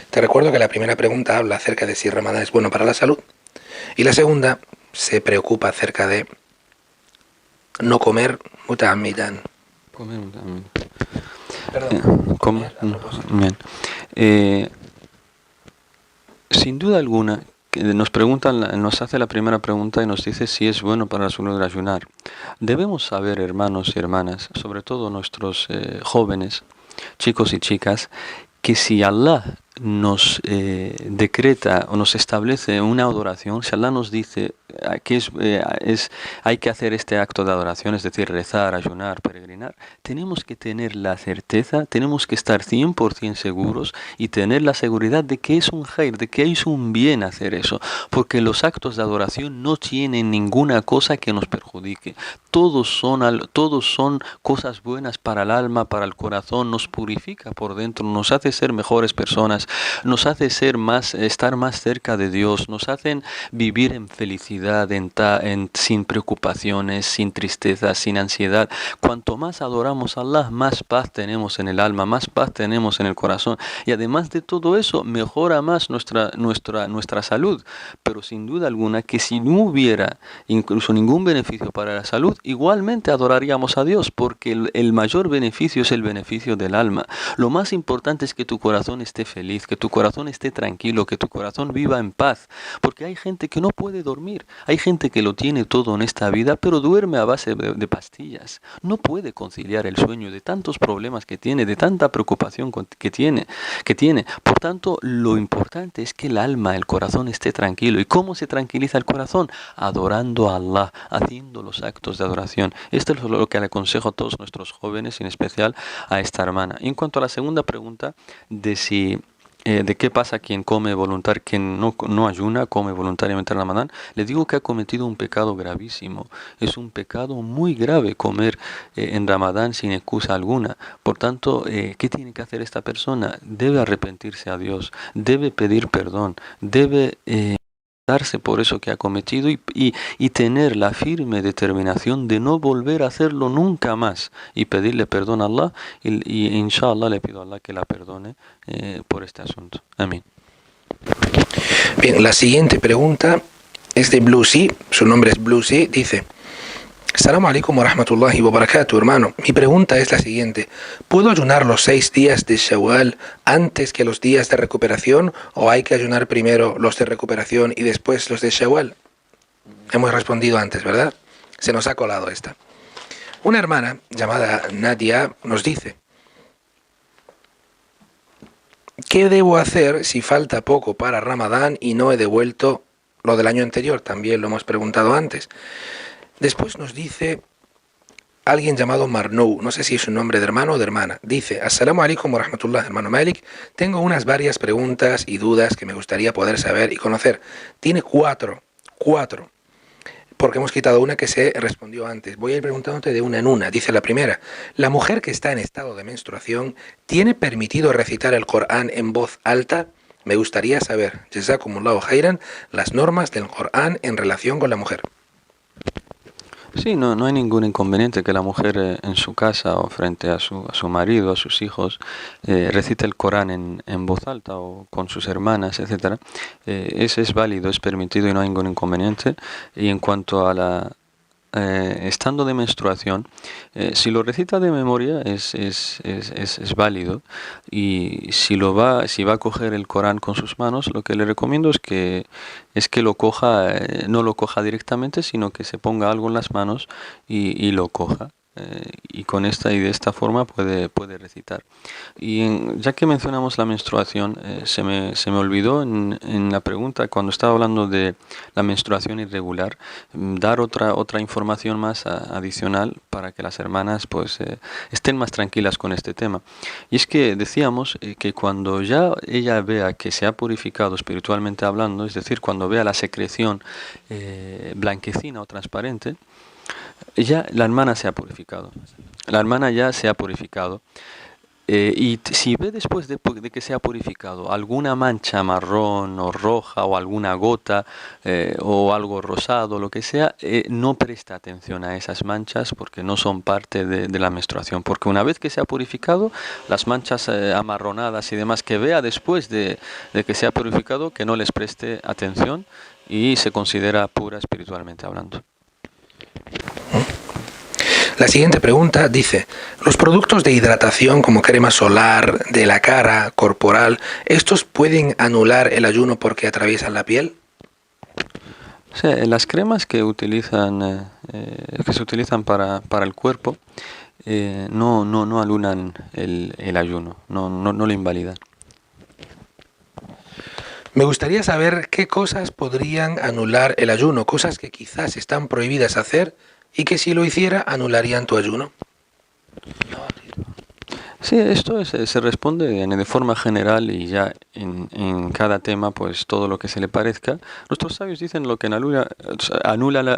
Te recuerdo que la primera pregunta habla acerca de si Ramadán es bueno para la salud y la segunda se preocupa acerca de no comer muta'ammidan. Comer también. Perdón, Comer, a propósito. bien. Sin duda alguna, que nos hace la primera pregunta y nos dice si es bueno para la salud ayunar. Debemos saber, hermanos y hermanas, sobre todo nuestros jóvenes, chicos y chicas, que si Allah nos decreta o nos establece una adoración, si Allah nos dice que hay que hacer este acto de adoración, es decir, rezar, ayunar, peregrinar, tenemos que tener la certeza, tenemos que estar 100% seguros y tener la seguridad de que es un khair, de que es un bien hacer eso, porque los actos de adoración no tienen ninguna cosa que nos perjudique. Todos son cosas buenas para el alma, para el corazón, nos purifica por dentro, nos hace ser mejores personas, nos hace estar más cerca de Dios, nos hacen vivir en felicidad, sin preocupaciones, sin tristeza, sin ansiedad. Cuanto más adoramos a Allah, más paz tenemos en el alma, más paz tenemos en el corazón. Y además de todo eso, mejora más nuestra salud. Pero sin duda alguna que si no hubiera incluso ningún beneficio para la salud, igualmente adoraríamos a Dios, porque el mayor beneficio es el beneficio del alma. Lo más importante es que tu corazón esté feliz, que tu corazón esté tranquilo, que tu corazón viva en paz, porque hay gente que no puede dormir, hay gente que lo tiene todo en esta vida, pero duerme a base de pastillas, no puede conciliar el sueño de tantos problemas que tiene, de tanta preocupación que tiene. Por tanto, lo importante es que el alma, el corazón esté tranquilo. ¿Y cómo se tranquiliza el corazón? Adorando a Allah, haciendo los actos de adoración. Esto es lo que le aconsejo a todos nuestros jóvenes, en especial a esta hermana. Y en cuanto a la segunda pregunta de qué pasa quien come quien no ayuna, come voluntariamente en Ramadán, le digo que ha cometido un pecado gravísimo. Es un pecado muy grave comer en Ramadán sin excusa alguna. Por tanto, ¿qué tiene que hacer esta persona? Debe arrepentirse a Dios, debe pedir perdón, debe darse por eso que ha cometido y tener la firme determinación de no volver a hacerlo nunca más y pedirle perdón a Allah y inshallah le pido a Allah que la perdone por este asunto. Amén. Bien, la siguiente pregunta es de Blue Sea, su nombre es Blue Sea, dice: Assalamu alaikum wa rahmatullahi wa barakatuh, hermano. Mi pregunta es la siguiente: ¿puedo ayunar los 6 días de Shawwal antes que los días de recuperación o hay que ayunar primero los de recuperación y después los de Shawwal? Hemos respondido antes, ¿verdad? Se nos ha colado esta. Una hermana llamada Nadia nos dice: ¿qué debo hacer si falta poco para Ramadán y no he devuelto lo del año anterior? También lo hemos preguntado antes. Después nos dice alguien llamado Marnou, no sé si es un nombre de hermano o de hermana. Dice: Assalamu alaikum wa rahmatullah, hermano Malik. Tengo unas varias preguntas y dudas que me gustaría poder saber y conocer. Tiene cuatro, porque hemos quitado una que se respondió antes. Voy a ir preguntándote de una en una. Dice la primera: ¿la mujer que está en estado de menstruación tiene permitido recitar el Corán en voz alta? Me gustaría saber, Jazakumullahu khairan, las normas del Corán en relación con la mujer. Sí, no hay ningún inconveniente que la mujer en su casa o frente a su marido, a sus hijos, recite el Corán en voz alta o con sus hermanas, etcétera. Eso es válido, es permitido y no hay ningún inconveniente. Y en cuanto a estando de menstruación, si lo recita de memoria es válido, y si va a coger el Corán con sus manos, lo que le recomiendo es que lo coja, no lo coja directamente, sino que se ponga algo en las manos y lo coja. Y con esta y de esta forma puede recitar. Y ya que mencionamos la menstruación, se me olvidó en la pregunta, cuando estaba hablando de la menstruación irregular, dar otra información más adicional para que las hermanas pues estén más tranquilas con este tema. Y es que decíamos que cuando ya ella vea que se ha purificado espiritualmente hablando, es decir, cuando vea la secreción blanquecina o transparente, ya la hermana se ha purificado. La hermana ya se ha purificado. Si ve después de que se ha purificado alguna mancha marrón o roja o alguna gota o algo rosado, lo que sea, no presta atención a esas manchas porque no son parte de la menstruación. Porque una vez que se ha purificado, las manchas amarronadas y demás que vea después de que se ha purificado, que no les preste atención y se considera pura espiritualmente hablando. La siguiente pregunta dice, ¿los productos de hidratación como crema solar, de la cara, corporal, estos pueden anular el ayuno porque atraviesan la piel? O sea, las cremas que se utilizan para el cuerpo no anulan el ayuno, no lo invalidan. Me gustaría saber qué cosas podrían anular el ayuno, cosas que quizás están prohibidas hacer y que si lo hiciera anularían tu ayuno. Sí, esto se responde de forma general y ya en cada tema, pues todo lo que se le parezca. Nuestros sabios dicen lo que anula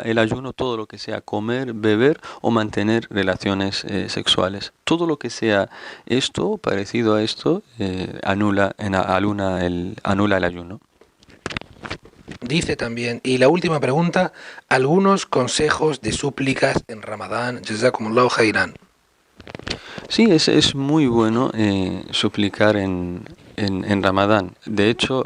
el ayuno, todo lo que sea comer, beber o mantener relaciones sexuales. Todo lo que sea esto, parecido a esto, anula el ayuno. Dice también, y la última pregunta, algunos consejos de súplicas en Ramadán, Jazakumullahu khairan. Sí, es muy bueno suplicar en Ramadán. De hecho,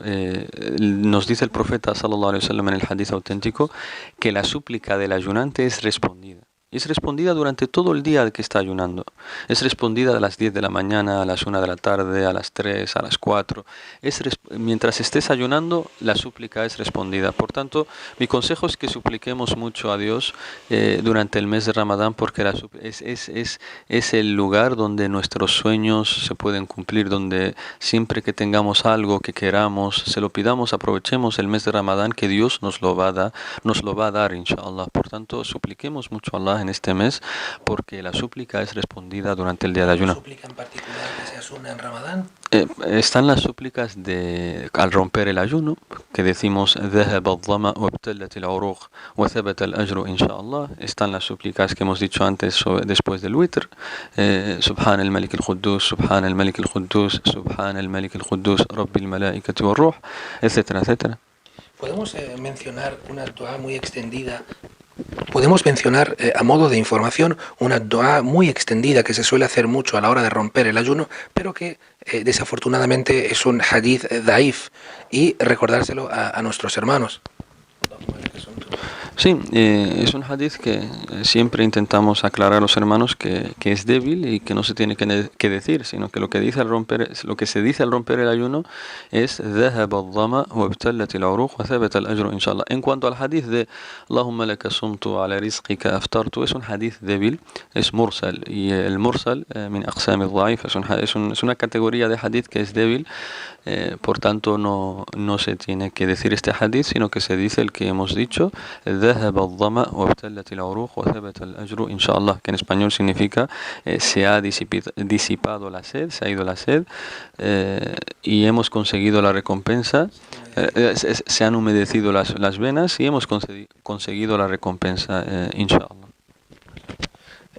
nos dice el profeta sallallahu alaihi wasallam en el hadith auténtico que la súplica del ayunante es respondida. Es respondida durante todo el día que está ayunando. Es respondida a las 10 de la mañana, a las 1 de la tarde, a las 3, a las 4. Mientras estés ayunando, la súplica es respondida. Por tanto, mi consejo es que supliquemos mucho a Dios durante el mes de Ramadán, porque es el lugar donde nuestros sueños se pueden cumplir, donde siempre que tengamos algo que queramos, se lo pidamos, aprovechemos el mes de Ramadán, que Dios nos lo va a dar, inshallah. Por tanto, supliquemos mucho a Allah en este mes, porque la súplica es respondida durante el día de ayuno. ¿Súplica en particular que se asuna en Ramadán? Están las súplicas al romper el ayuno, que decimos están las súplicas que hemos dicho antes después del witr, Subhan al-Malik al-Quddus, Subhan al-Malik al-Quddus, Subhan al-Malik al-Quddus, Rabbil Malaikati wa Ruh, etcétera, etcétera. Podemos mencionar una dua muy extendida. Podemos mencionar a modo de información una dua muy extendida que se suele hacer mucho a la hora de romper el ayuno, pero que desafortunadamente es un hadith daif, y recordárselo a nuestros hermanos. Sí, es un hadith que siempre intentamos aclarar a los hermanos que es débil y que no se tiene que decir, sino que lo que se dice al romper el ayuno es ذهب الظمأ وابتلت العروق وثبت الأجر إن شاء الله. En cuanto al hadith de اللهم لك صمت على رزقك أفطرت, es un hadith débil, es mursal, y el mursal من أقسام الضعيف, es una categoría de hadith que es débil. Por tanto no se tiene que decir este hadith, sino que se dice el que hemos dicho, ذهب الظمأ وابتلت العروق وثبت الأجر إن شاء الله, que en español significa se ha disipado la sed, se ha ido la sed, y hemos conseguido la recompensa, se han humedecido las venas y hemos conseguido la recompensa, inshallah.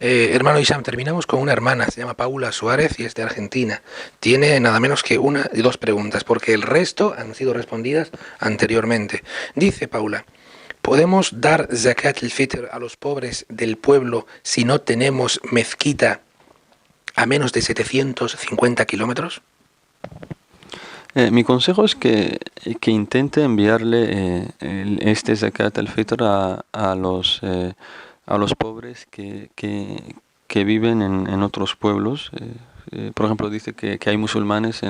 Hermano Isam, terminamos con una hermana, se llama Paula Suárez y es de Argentina. Tiene nada menos que una y dos preguntas, porque el resto han sido respondidas anteriormente. Dice Paula, ¿podemos dar zakat al-fitr a los pobres del pueblo si no tenemos mezquita a menos de 750 kilómetros? Mi consejo es que intente enviarle este zakat al-fitr a los pobres que viven en otros pueblos. Por ejemplo, dice que hay musulmanes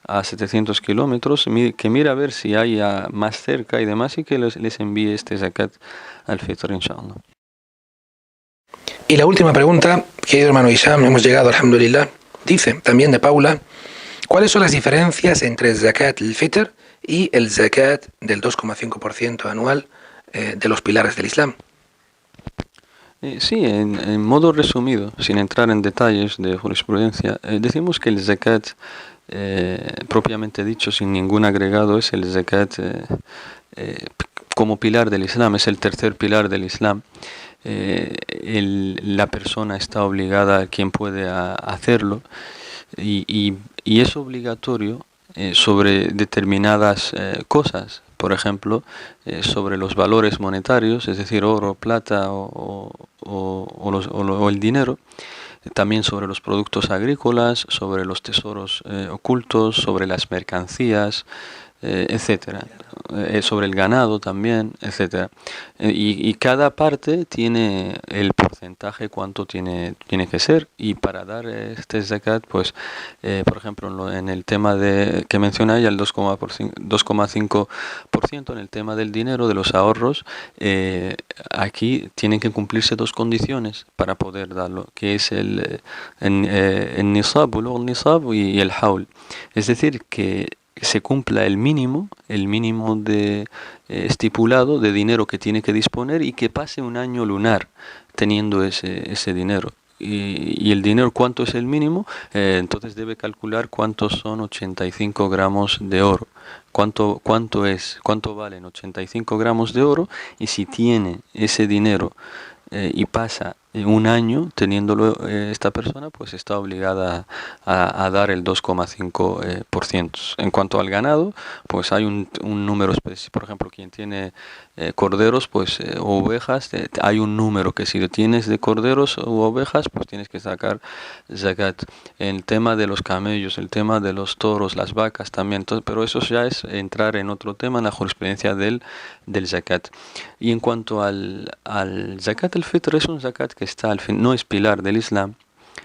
a 700 kilómetros, que mira a ver si hay más cerca y demás, y que les envíe este zakat al-fitr, inshallah. Y la última pregunta, querido hermano Isam, hemos llegado, alhamdulillah. Dice también de Paula, ¿cuáles son las diferencias entre el zakat al-fitr y el zakat del 2,5% anual de los pilares del Islam? Sí, en modo resumido, sin entrar en detalles de jurisprudencia, decimos que el zakat, propiamente dicho, sin ningún agregado, es el zakat como pilar del Islam, es el tercer pilar del Islam. La persona está obligada, quien puede hacerlo, y es obligatorio sobre determinadas cosas. Por ejemplo, sobre los valores monetarios, es decir, oro, plata o el dinero, también sobre los productos agrícolas, sobre los tesoros ocultos, sobre las mercancías, etcétera, sobre el ganado también, etcétera. Y cada parte tiene el porcentaje cuánto tiene que ser, y para dar este zakat, pues, por ejemplo, en el tema de que menciona ella, el 2,5%, en el tema del dinero, de los ahorros, aquí tienen que cumplirse dos condiciones para poder darlo, que es el nisab, el nisab y el haul. Es decir, que se cumpla el mínimo de estipulado de dinero que tiene que disponer, y que pase un año lunar teniendo ese dinero. Y el dinero, ¿cuánto es el mínimo? Entonces debe calcular cuántos son 85 gramos de oro. ¿Cuánto valen 85 gramos de oro? Y si tiene ese dinero y pasa un año teniéndolo esta persona, pues está obligada a dar el 2,5%. En cuanto al ganado, pues hay un número específico. Por ejemplo, quien tiene corderos, pues o ovejas, hay un número que si lo tienes de corderos u ovejas, pues tienes que sacar zakat. El tema de los camellos, el tema de los toros, las vacas también, pero eso ya es entrar en otro tema, en la jurisprudencia del zakat. Y en cuanto al zakat al-fitr, es un zakat que está al fin, no es pilar del Islam,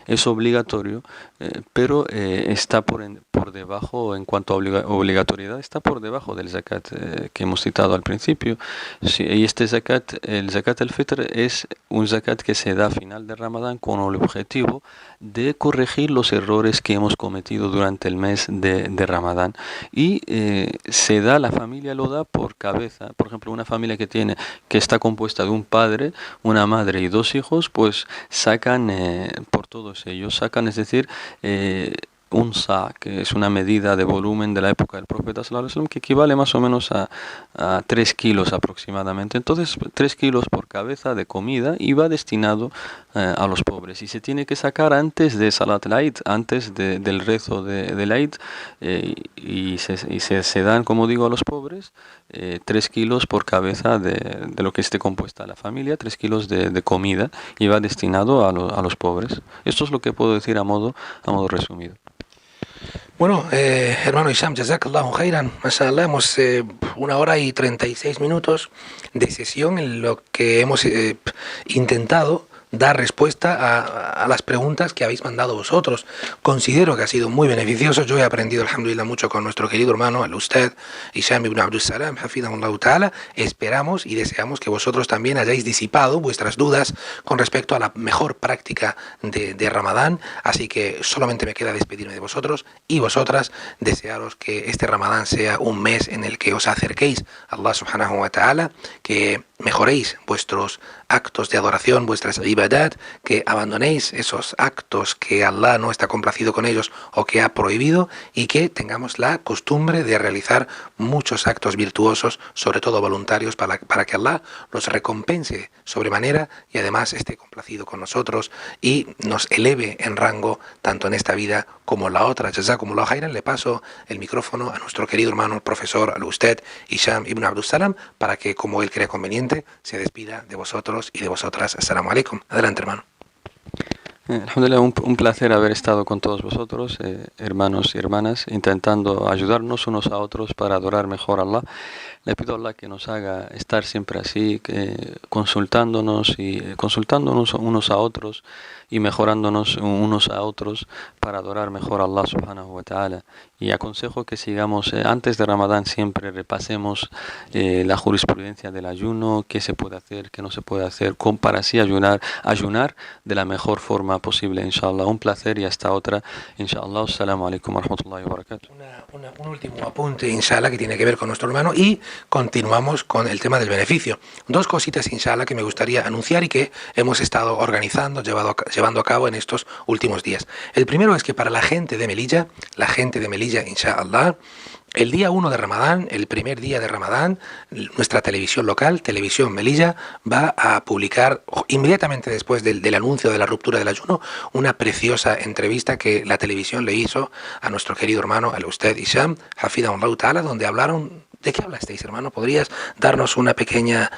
es obligatorio, pero está por debajo, en cuanto a obligatoriedad, está por debajo del zakat que hemos citado al principio. Sí, y este zakat, el zakat al-fitr, es un zakat que se da a final de Ramadán con el objetivo de corregir los errores que hemos cometido durante el mes de Ramadán. Y la familia lo da por cabeza. Por ejemplo, una familia que está compuesta de un padre, una madre y dos hijos, pues sacan por todos ellos, es decir, un sa, que es una medida de volumen de la época del profeta sallallahu alaihi wasallam, que equivale más o menos a 3 kilos aproximadamente. Entonces, 3 kilos por cabeza de comida, y va destinado a los pobres. Y se tiene que sacar antes de Salat al-Eid, antes del rezo del Eid, y se dan, como digo, a los pobres 3 kilos por cabeza de lo que esté compuesta la familia, 3 kilos de comida, y va destinado a los pobres. Esto es lo que puedo decir a modo resumido. Bueno, hermano Hisham, jazakallahu khairan. Mashallah, hemos 1 hora y 36 minutos de sesión en lo que hemos intentado dar respuesta a las preguntas que habéis mandado vosotros. Considero que ha sido muy beneficioso. Yo he aprendido, alhamdulillah, mucho con nuestro querido hermano, el Ustad Hisham ibn Abdul Salam, hafidhahullah ta'ala. Esperamos y deseamos que vosotros también hayáis disipado vuestras dudas con respecto a la mejor práctica de Ramadán. Así que solamente me queda despedirme de vosotros y vosotras, desearos que este Ramadán sea un mes en el que os acerquéis a Allah subhanahu wa ta'ala, que mejoréis vuestros actos de adoración, vuestras ibadat, que abandonéis esos actos que Allah no está complacido con ellos o que ha prohibido, y que tengamos la costumbre de realizar muchos actos virtuosos, sobre todo voluntarios, para que Allah los recompense sobremanera y además esté complacido con nosotros y nos eleve en rango tanto en esta vida como en la otra. Jazakumullahu khairan. Le paso el micrófono a nuestro querido hermano, el profesor al-Ustad Hisham ibn Abdul Salam, para que, como él crea conveniente, se despida de vosotros y de vosotras. Assalamu alaikum. Adelante, hermano. Alhamdulillah, un placer haber estado con todos vosotros, hermanos y hermanas, intentando ayudarnos unos a otros para adorar mejor a Allah. Le pido a Allah que nos haga estar siempre así, consultándonos unos a otros y mejorándonos unos a otros para adorar mejor a Allah subhanahu wa ta'ala. Y aconsejo que sigamos, antes de Ramadán siempre repasemos la jurisprudencia del ayuno, qué se puede hacer, qué no se puede hacer, para así ayunar de la mejor forma posible, inshallah. Un placer y hasta otra, inshallah. Assalamu alaikum wa rahmatullahi wa barakatuh. Un último apunte, inshallah, que tiene que ver con nuestro hermano, y continuamos con el tema del beneficio. Dos cositas, inshallah, que me gustaría anunciar y que hemos estado organizando, llevando a cabo en estos últimos días. El primero es que para la gente de Melilla, inshallah, El día 1 de Ramadán, el primer día de Ramadán, nuestra televisión local, Televisión Melilla, va a publicar inmediatamente después del anuncio de la ruptura del ayuno una preciosa entrevista que la televisión le hizo a nuestro querido hermano, al Ustad Hisham, Hafidahullah Ta'ala, donde hablaron. ¿De qué hablasteis, hermano? ¿Podrías darnos una pequeña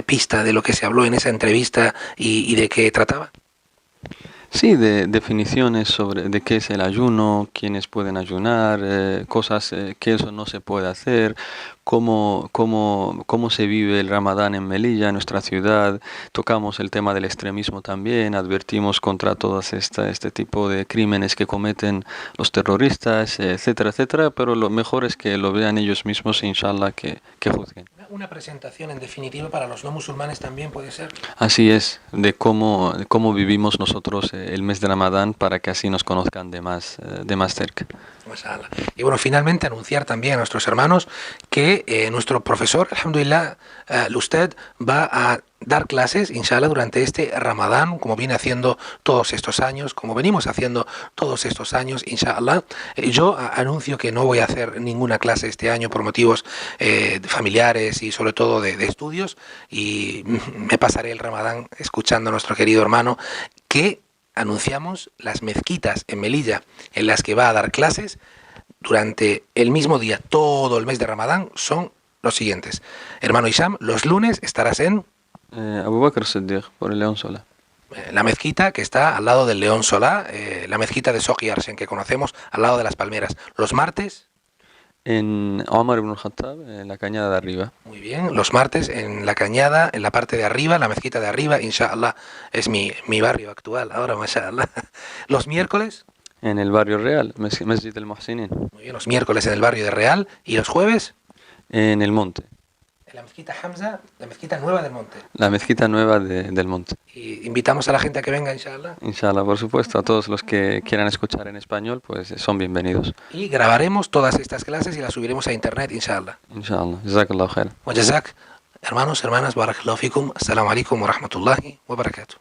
pista de lo que se habló en esa entrevista y de qué trataba? Sí, de definiciones sobre de qué es el ayuno, quiénes pueden ayunar, cosas que eso no se puede hacer, cómo se vive el Ramadán en Melilla, en nuestra ciudad. Tocamos el tema del extremismo también, advertimos contra todas este tipo de crímenes que cometen los terroristas, etcétera, etcétera, pero lo mejor es que lo vean ellos mismos, inshallah, que juzguen. Una presentación en definitiva para los no musulmanes también puede ser. Así es, de cómo vivimos nosotros el mes de Ramadán para que así nos conozcan de más cerca. Y bueno, finalmente anunciar también a nuestros hermanos que nuestro profesor, alhamdulillah, usted va a dar clases, inshallah, durante este Ramadán, como viene haciendo todos estos años, como venimos haciendo todos estos años, inshallah. Yo anuncio que no voy a hacer ninguna clase este año por motivos familiares y sobre todo de estudios, y me pasaré el Ramadán escuchando a nuestro querido hermano que anunciamos las mezquitas en Melilla en las que va a dar clases durante el mismo día, todo el mes de Ramadán, son los siguientes. Hermano Hisham, los lunes estarás en Abu Bakr Siddiq, por el León Solá. La mezquita que está al lado del León Solá, la mezquita de Soqi Arsen, que conocemos al lado de las palmeras. Los martes en Omar ibn al-Khattab, en la cañada de arriba. Muy bien, los martes en la cañada, en la parte de arriba, la mezquita de arriba, inshallah, es mi barrio actual, ahora mashallah. Los miércoles en el barrio Real, Mesjid el Muhsinin. Muy bien, los miércoles en el barrio de Real, y los jueves en el monte. En la mezquita Hamza, la mezquita nueva del monte. La mezquita nueva del monte. Y invitamos a la gente a que venga, inshallah. Inshallah, por supuesto, a todos los que quieran escuchar en español, pues son bienvenidos. Y grabaremos todas estas clases y las subiremos a internet, inshallah. Inshallah. Jazakallahu khair. Wa jazak, hermanos, hermanas, barakallahu fikum, assalamu alaikum wa rahmatullahi wa barakatuh.